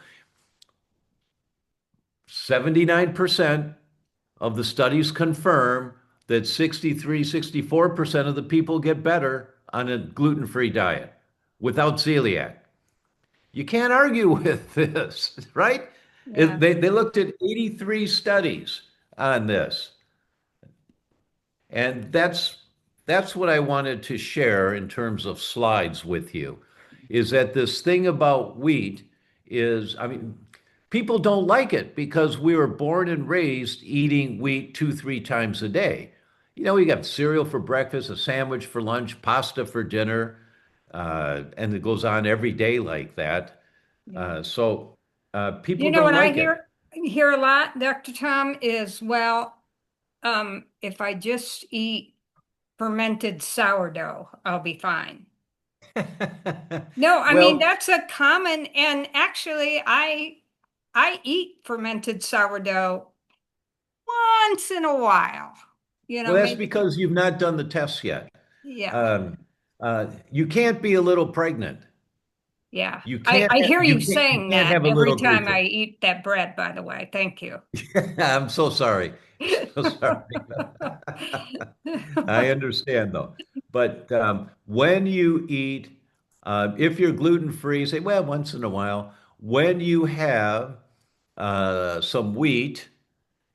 79% of the studies confirm that 64% of the people get better on a gluten-free diet without celiac. You can't argue with this, right? Yeah. They looked at 83 studies on this. And that's what I wanted to share in terms of slides with you, is that this thing about wheat is, I mean, people don't like it because we were born and raised eating wheat 2, 3 times a day. We got cereal for breakfast, a sandwich for lunch, pasta for dinner, and it goes on every day like that. Yeah. So. You People know don't what I like it. hear a lot, Dr. Tom, is well, if I just eat fermented sourdough, I'll be fine. No, I mean Well, that's a common, and actually I eat fermented sourdough once in a while. You know, that's maybe because you've not done the tests yet. yeah, Um, you can't be a little pregnant. yeah. You I can't I hear you you saying can't that have a every little time I gluten. eat that bread, by the way. Thank you. I'm so sorry. So sorry. I understand though. But when you eat, if you're gluten free, say, well, once in a while, when you have some wheat,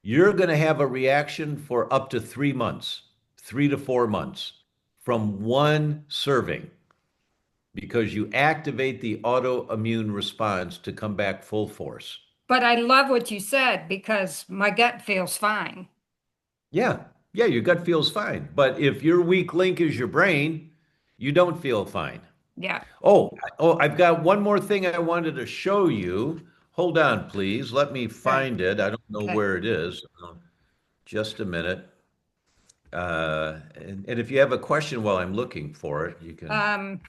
you're going to have a reaction for up to 3 months, 3 to 4 months from one serving because you activate the autoimmune response to come back full force. But I love what you said because my gut feels fine. Yeah, yeah, your gut feels fine. But if your weak link is your brain, you don't feel fine. Yeah. Oh, I've got one more thing I wanted to show you. Hold on, please. Let me Okay. find it. I don't know Okay. where it is. Just a minute. And if you have a question while I'm looking for it, you can. Um,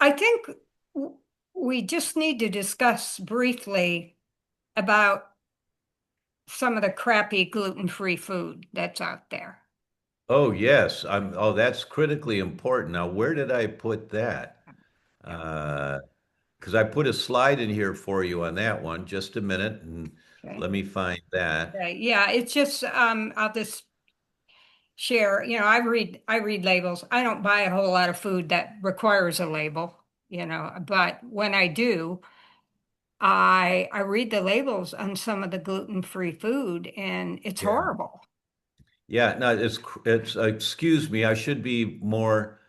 I think w- we just need to discuss briefly about some of the crappy gluten-free food that's out there. Oh, yes. Oh, that's critically important. Now, where did I put that? Yeah. Uh, because I put a slide in here for you on that one. Just a minute, and Okay. let me find that. Okay. Yeah, it's just I'll just share, I read labels. I don't buy a whole lot of food that requires a label, but when I do, I read the labels on some of the gluten-free food and it's Yeah. horrible. Yeah, no, excuse me, I should be more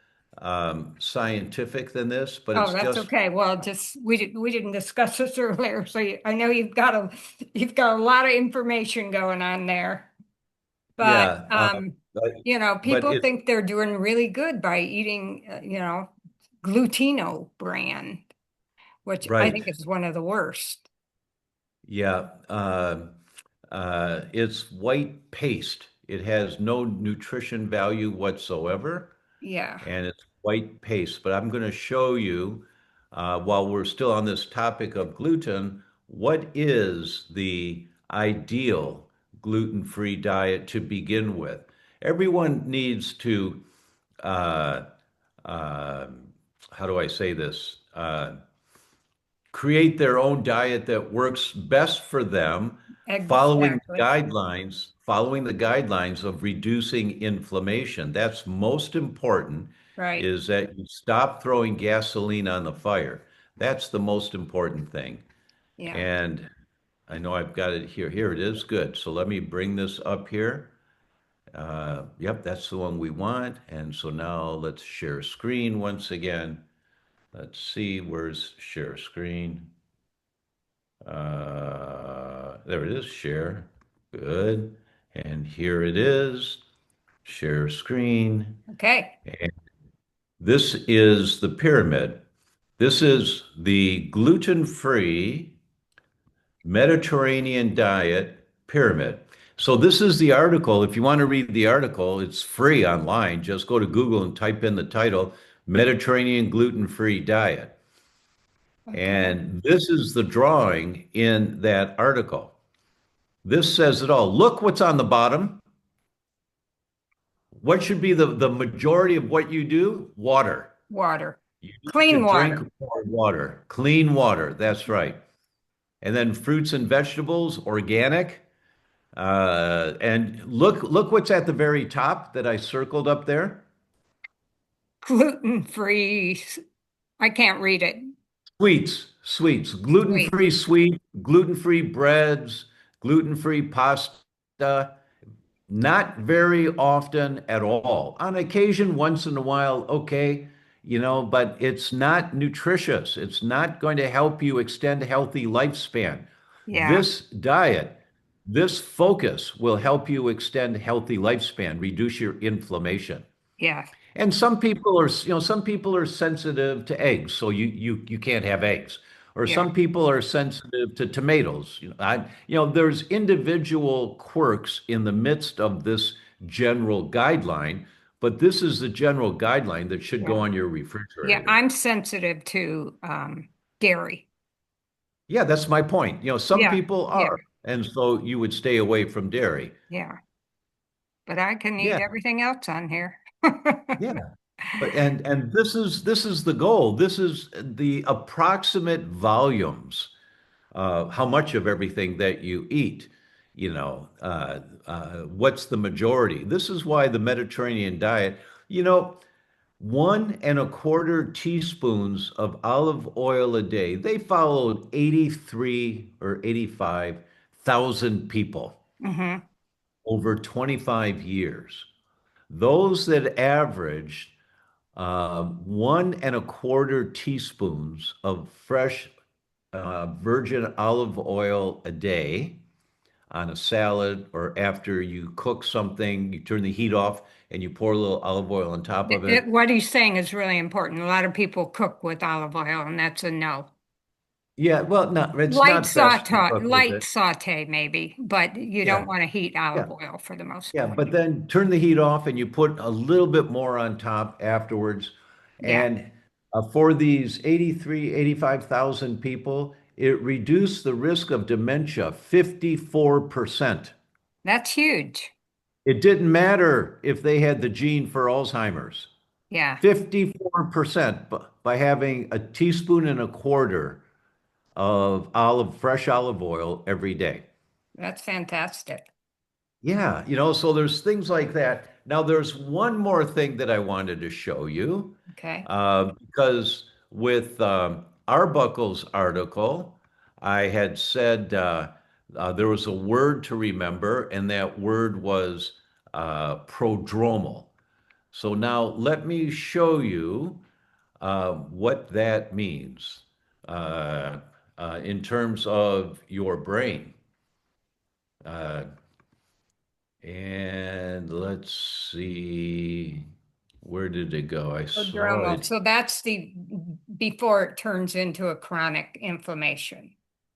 scientific than this, but Oh, it's that's just, okay. Well, just we didn't discuss this earlier, so I know you've got a lot of information going on there. But yeah, but but people it, think they're doing really good by eating, Glutino brand, which I right, think is one of the worst. yeah, it's white paste. It has no nutrition value whatsoever. Yeah. And it's white paste. But I'm going to show you, while we're still on this topic of gluten, what is the ideal gluten-free diet to begin with? Everyone needs to, uh, uh, how do I say this? Create their own diet that works best for them, Exactly. following the guidelines of reducing inflammation. That's most important Right. is that you stop throwing gasoline on the fire. That's the most important thing. Yeah. And I know I've got it here. Here it is. Good. So let me bring this up here. Yep, that's the one we want. And so now let's share screen once again. Let's see, where's share screen? There it is, share. Good. And here it is, share screen. Okay. And this is the pyramid. This is the gluten-free Mediterranean diet pyramid. So this is the article. If you want to read the article, it's free online. Just go to Google and type in the title, Mediterranean Gluten-Free Diet. Okay. And this is the drawing in that article. This says it all. Look what's on the bottom. What should be the majority of what you do? Water. Water. You need to Clean drink water. more water, clean water. That's right. And then fruits and vegetables, organic. And look what's at the very top that I circled up there. Gluten-free. I can't read it. Sweets, Sweet. gluten-free sweet, gluten-free breads, gluten-free pasta. Not very often at all. On occasion, once in a while, okay, but it's not nutritious. It's not going to help you extend a healthy lifespan. Yeah. This diet, this focus will help you extend healthy lifespan, reduce your inflammation. Yeah. And some people are, some people are sensitive to eggs, so you can't have eggs. Or Yeah. some people are sensitive to tomatoes. There's individual quirks in the midst of this general guideline, but this is the general guideline that should go Yeah. on your Yeah. refrigerator. I'm sensitive to dairy. Yeah, that's my point. Some Yeah. people Yeah. are, and so you would stay away from dairy. Yeah. But I can eat Yeah, everything else on here. yeah. But and this is the goal. This is the approximate volumes, how much of everything that you eat, what's the majority. This is why the Mediterranean diet, 1.25 teaspoons of olive oil a day. They followed 83 or 85,000 people Hmm. over 25 years. Those that averaged 1.25 teaspoons of fresh virgin olive oil a day on a salad, or after you cook something, you turn the heat off and you pour a little olive oil on top of it. What he's saying is really important. A lot of people cook with olive oil, and that's a no. Yeah, well, no, it's not best to cook with Light it. saute maybe, but you don't Yeah, want to heat yeah, olive oil for the most yeah. part. But then turn the heat off and you put a little bit more on top afterwards. Yeah, And for these 83, 85,000 people, it reduced the risk of dementia 54%. that's huge. It didn't matter if they had the gene for Alzheimer's. Yeah, 54% by having a teaspoon and a quarter of fresh olive oil every day. that's fantastic. Yeah, so there's things like that. Now, there's one more thing that I wanted to show you, Okay. because with Arbuckle's article, I had said there was a word to remember, and that word was prodromal. So now let me show you what that means uh, in terms of your brain. Uh, and let's see, where did it go? I saw Prodromal. it. So that's the before it turns into a chronic inflammation.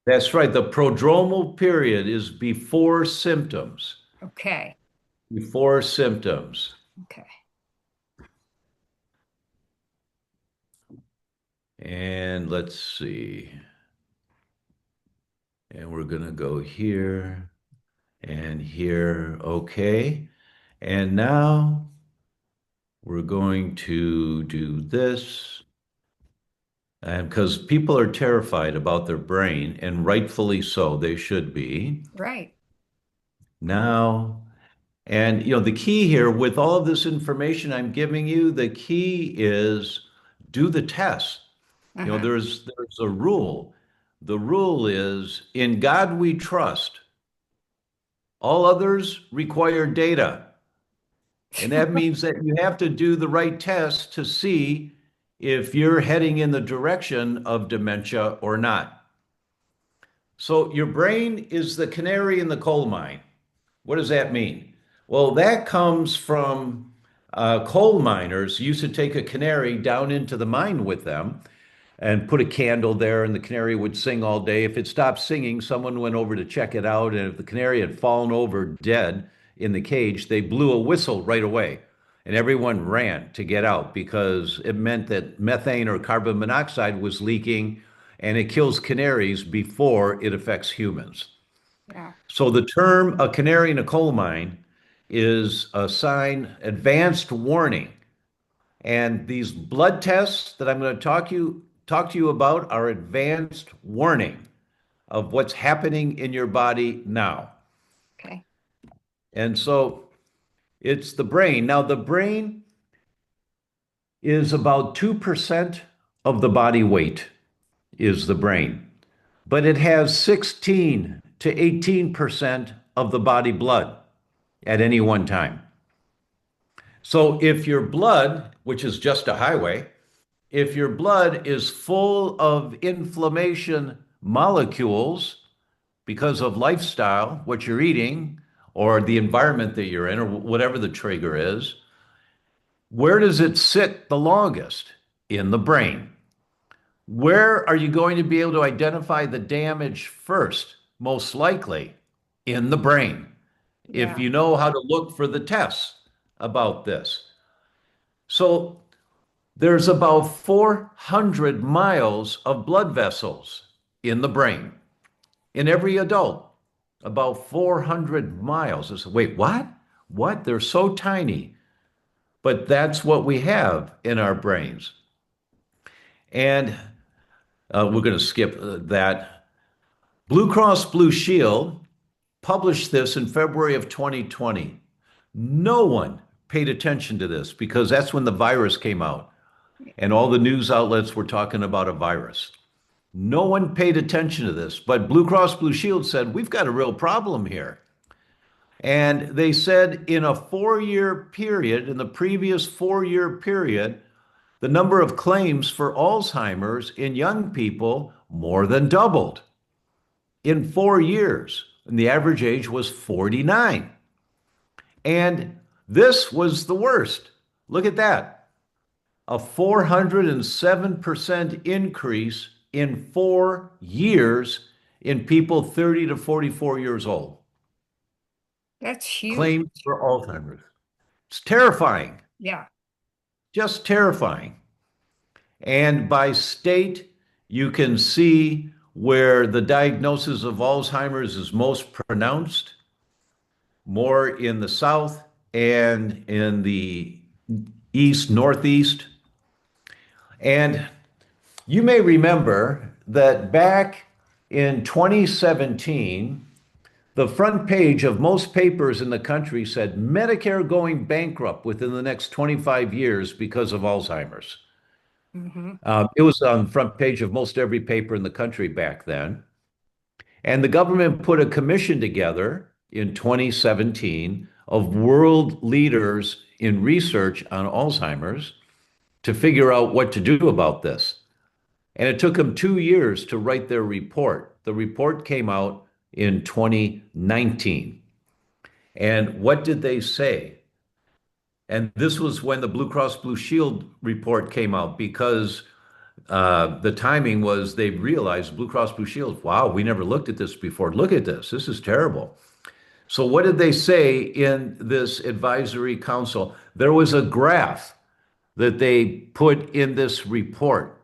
That's right. The prodromal period is before symptoms. Okay. Before symptoms. Okay. And let's see. And we're going to go here and here. Okay. And now we're going to do this. And because people are terrified about their brain, and rightfully so, they should be. Right. Now, and the key here with all of this information I'm giving you, the key is do the test. Uh-huh. There's a rule. The rule is in God we trust. All others require data. And that means that you have to do the right test to see if you're heading in the direction of dementia or not. So your brain is the canary in the coal mine. What does that mean? Well, that comes from coal miners used to take a canary down into the mine with them and put a candle there, and the canary would sing all day. If it stopped singing, someone went over to check it out, and if the canary had fallen over dead in the cage, they blew a whistle right away. And everyone ran to get out because it meant that methane or carbon monoxide was leaking, and it kills canaries before it affects humans. Yeah. So the term a canary in a coal mine is a sign, advanced warning. And these blood tests that I'm going to talk to you about are advanced warning of what's happening in your body now. Okay. And so it's the brain. Now the brain is about 2% of the body weight is the brain, but it has 16 to 18% of the body blood at any one time. So if your blood, which is just a highway, if your blood is full of inflammation molecules because of lifestyle, what you're eating, or the environment that you're in, or whatever the trigger is, Where does it sit the longest? In the brain. Where are you going to be able to identify the damage first? Most likely in the brain, if Yeah. you know how to look for the tests about this. So there's about 400 miles of blood vessels in the brain in every adult. About 400 miles. Wait, what? What? They're so tiny. But that's what we have in our brains. And we're going to skip that. Blue Cross Blue Shield published this in February of 2020. No one paid attention to this because that's when the virus came out and all the news outlets were talking about a virus. No one paid attention to this, but Blue Cross Blue Shield said, we've got a real problem here. And they said in a 4 year period, in the previous 4 year period, the number of claims for Alzheimer's in young people more than doubled in 4 years. And the average age was 49. And this was the worst. Look at that. A 407% increase in 4 years in people 30 to 44 years old. That's huge. Claims for Alzheimer's. It's terrifying, Yeah. just terrifying. And by state, you can see where the diagnosis of Alzheimer's is most pronounced, more in the South and in the East, Northeast. And you may remember that back in 2017, the front page of most papers in the country said Medicare going bankrupt within the next 25 years because of Alzheimer's. Hmm. It was on the front page of most every paper in the country back then. And the government put a commission together in 2017 of world leaders in research on Alzheimer's to figure out what to do about this. And it took them 2 years to write their report. The report came out in 2019. And what did they say? And this was when the Blue Cross Blue Shield report came out because the timing was they realized Blue Cross Blue Shield, wow, we never looked at this before. Look at this. This is terrible. So, what did they say in this advisory council? There was a graph that they put in this report,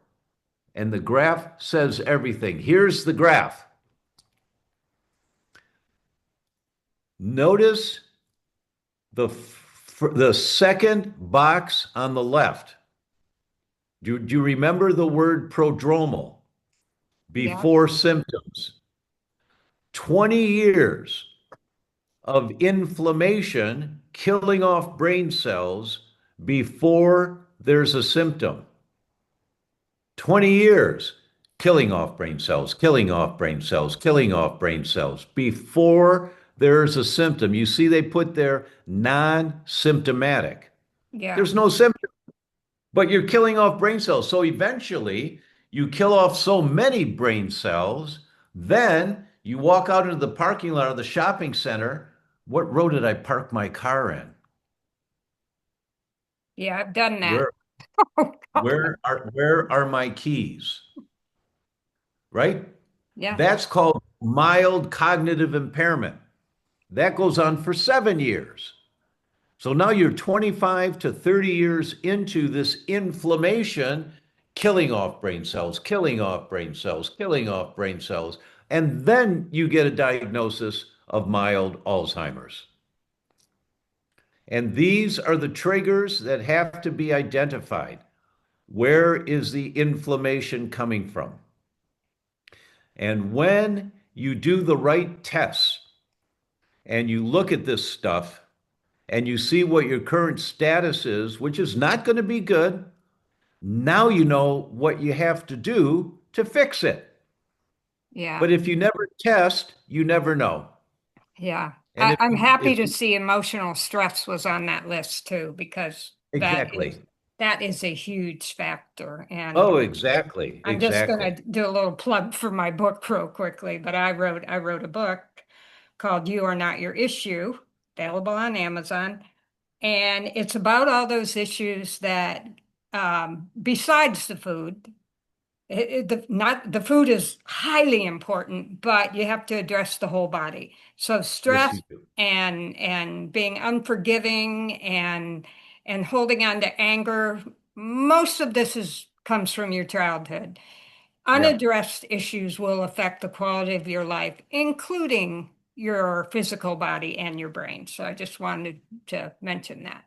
and the graph says everything. Here's the graph. Notice the second box on the left. Do you remember the word prodromal? Yeah. Before symptoms. 20 years of inflammation killing off brain cells before there's a symptom. 20 years killing off brain cells, killing off brain cells, killing off brain cells before there's a symptom. You see, they put there non-symptomatic. Yeah. There's no symptom, but you're killing off brain cells. So eventually, you kill off so many brain cells, then you walk out into the parking lot of the shopping center. What road did I park my car in? Yeah. I've done that. Where where are my keys? Right? Yeah. That's called mild cognitive impairment. That goes on for 7 years. So now you're 25 to 30 years into this inflammation, killing off brain cells, killing off brain cells, killing off brain cells. And then you get a diagnosis of mild Alzheimer's. And these are the triggers that have to be identified. Where is the inflammation coming from? And when you do the right tests and you look at this stuff and you see what your current status is, which is not going to be good, now you know what you have to do to fix it. Yeah. But if you never test, you never know. Yeah. And I'm happy if to see emotional stress was on that list too, because exactly. that is a huge factor. And Oh, exactly. I'm just going Exactly. to do a little plug for my book real quickly, but I wrote a book called You Are Not Your Issue, available on Amazon. And it's about all those issues that, besides the food, not the food is highly important, but you have to address the whole body. So Yes, stress you do. and being unforgiving and holding on to anger, most of this is comes from your childhood. Yeah. Unaddressed issues will affect the quality of your life, including your physical body and your brain. So I just wanted to mention that.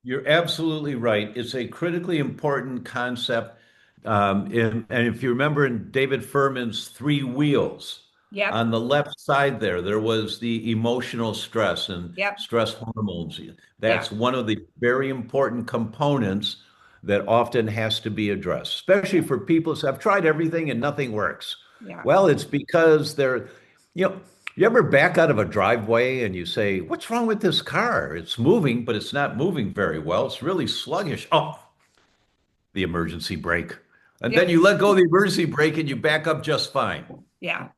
You're absolutely right. It's a critically important concept. And if you remember in David Furman's Three Wheels, Yep, on the left side there was the emotional stress and yep, stress hormones. yeah, That's one of the very important components that often has to be addressed, especially yeah, for people who say, I've tried everything and nothing works. yeah, Well, it's because you know, you ever back out of a driveway and you say, what's wrong with this car? It's moving, but it's not moving very well. It's really sluggish. Oh, the emergency brake. And yep, then you let go of the emergency brake and you back up just fine. yeah,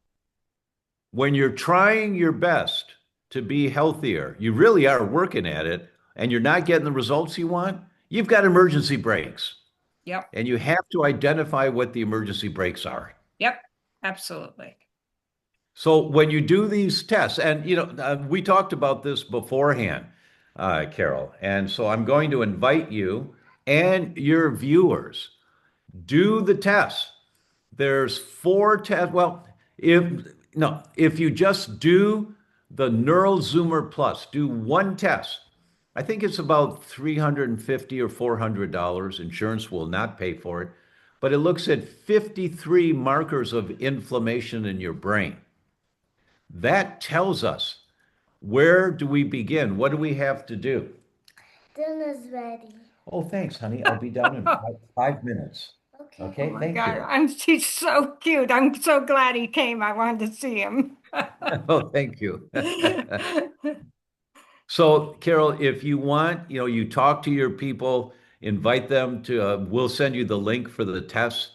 When you're trying your best to be healthier, you really are working at it, and you're not getting the results you want, you've got emergency brakes. yep, And you have to identify what the emergency brakes are. yep, absolutely. So when you do these tests, and we talked about this beforehand, Carol, and so I'm going to invite you and your viewers do the test. There's four tests. Well, if no, if you just do the Neural Zoomer Plus, do one test. I think it's about 350 or $400. Insurance will not pay for it, but it looks at 53 markers of inflammation in your brain. That tells us, where do we begin? What do we have to do? Dinner's ready. Oh, thanks, honey. I'll be down in Oh 5 minutes. Okay. oh Okay, my thank God, you. he's so cute. I'm so glad he came. I wanted to see him. Oh, thank you. So, Carol, if you want, you talk to your people, invite them to, we'll send you the link for the test,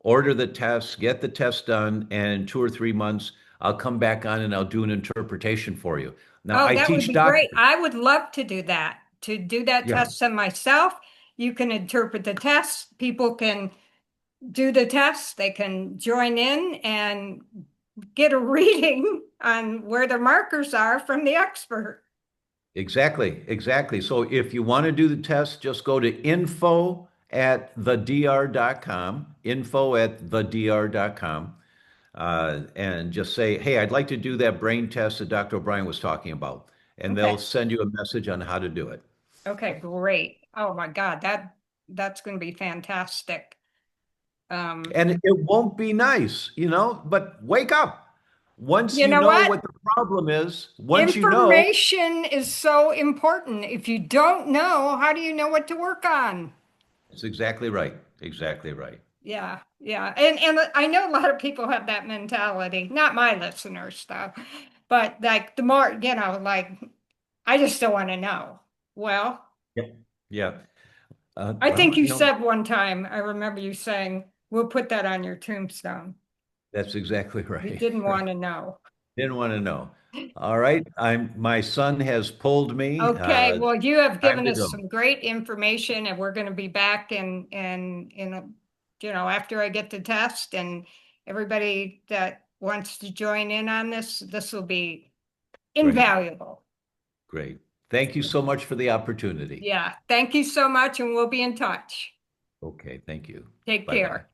order the test, get the test done, and in 2 or 3 months, I'll come back on and I'll do an interpretation for you. Now, Oh, I that would teach be great. doctors. I would love to do that, to do that Yeah, test on myself. You can interpret the test. People can do the test. They can join in and get a reading on where the markers are from the expert. exactly, exactly. So if you want to do the test, just go to info@thedr.com, info@thedr.com, and just say, hey, I'd like to do that brain test that Dr. O'Brien was talking about. And they'll Okay. send you a message on how to do it. Okay, great. Oh my God, that's going to be fantastic. Um, And it won't be nice, but wake up. Once you you know know what? what the problem is, once you know, Information is so important. If you don't know, how do you know what to work on? it's exactly right. Exactly right. Yeah, yeah. And I know a lot of people have that mentality. Not my listeners though. But like the more, like I just don't want to know. Well, Yeah. Yeah. I think Well, you said one time, I remember you saying, we'll put that on your tombstone. that's exactly You right. didn't Right. want to know. Didn't want to know. All right. My son has pulled me. Okay, well, you have Time given to us go. some great information, and we're going to be back after I get the test, and everybody that wants to join in on this will be Great. invaluable. Great. Thank you so much for the opportunity. Yeah, thank you so much, and we'll be in touch. Okay. Thank you. Take Bye bye. care.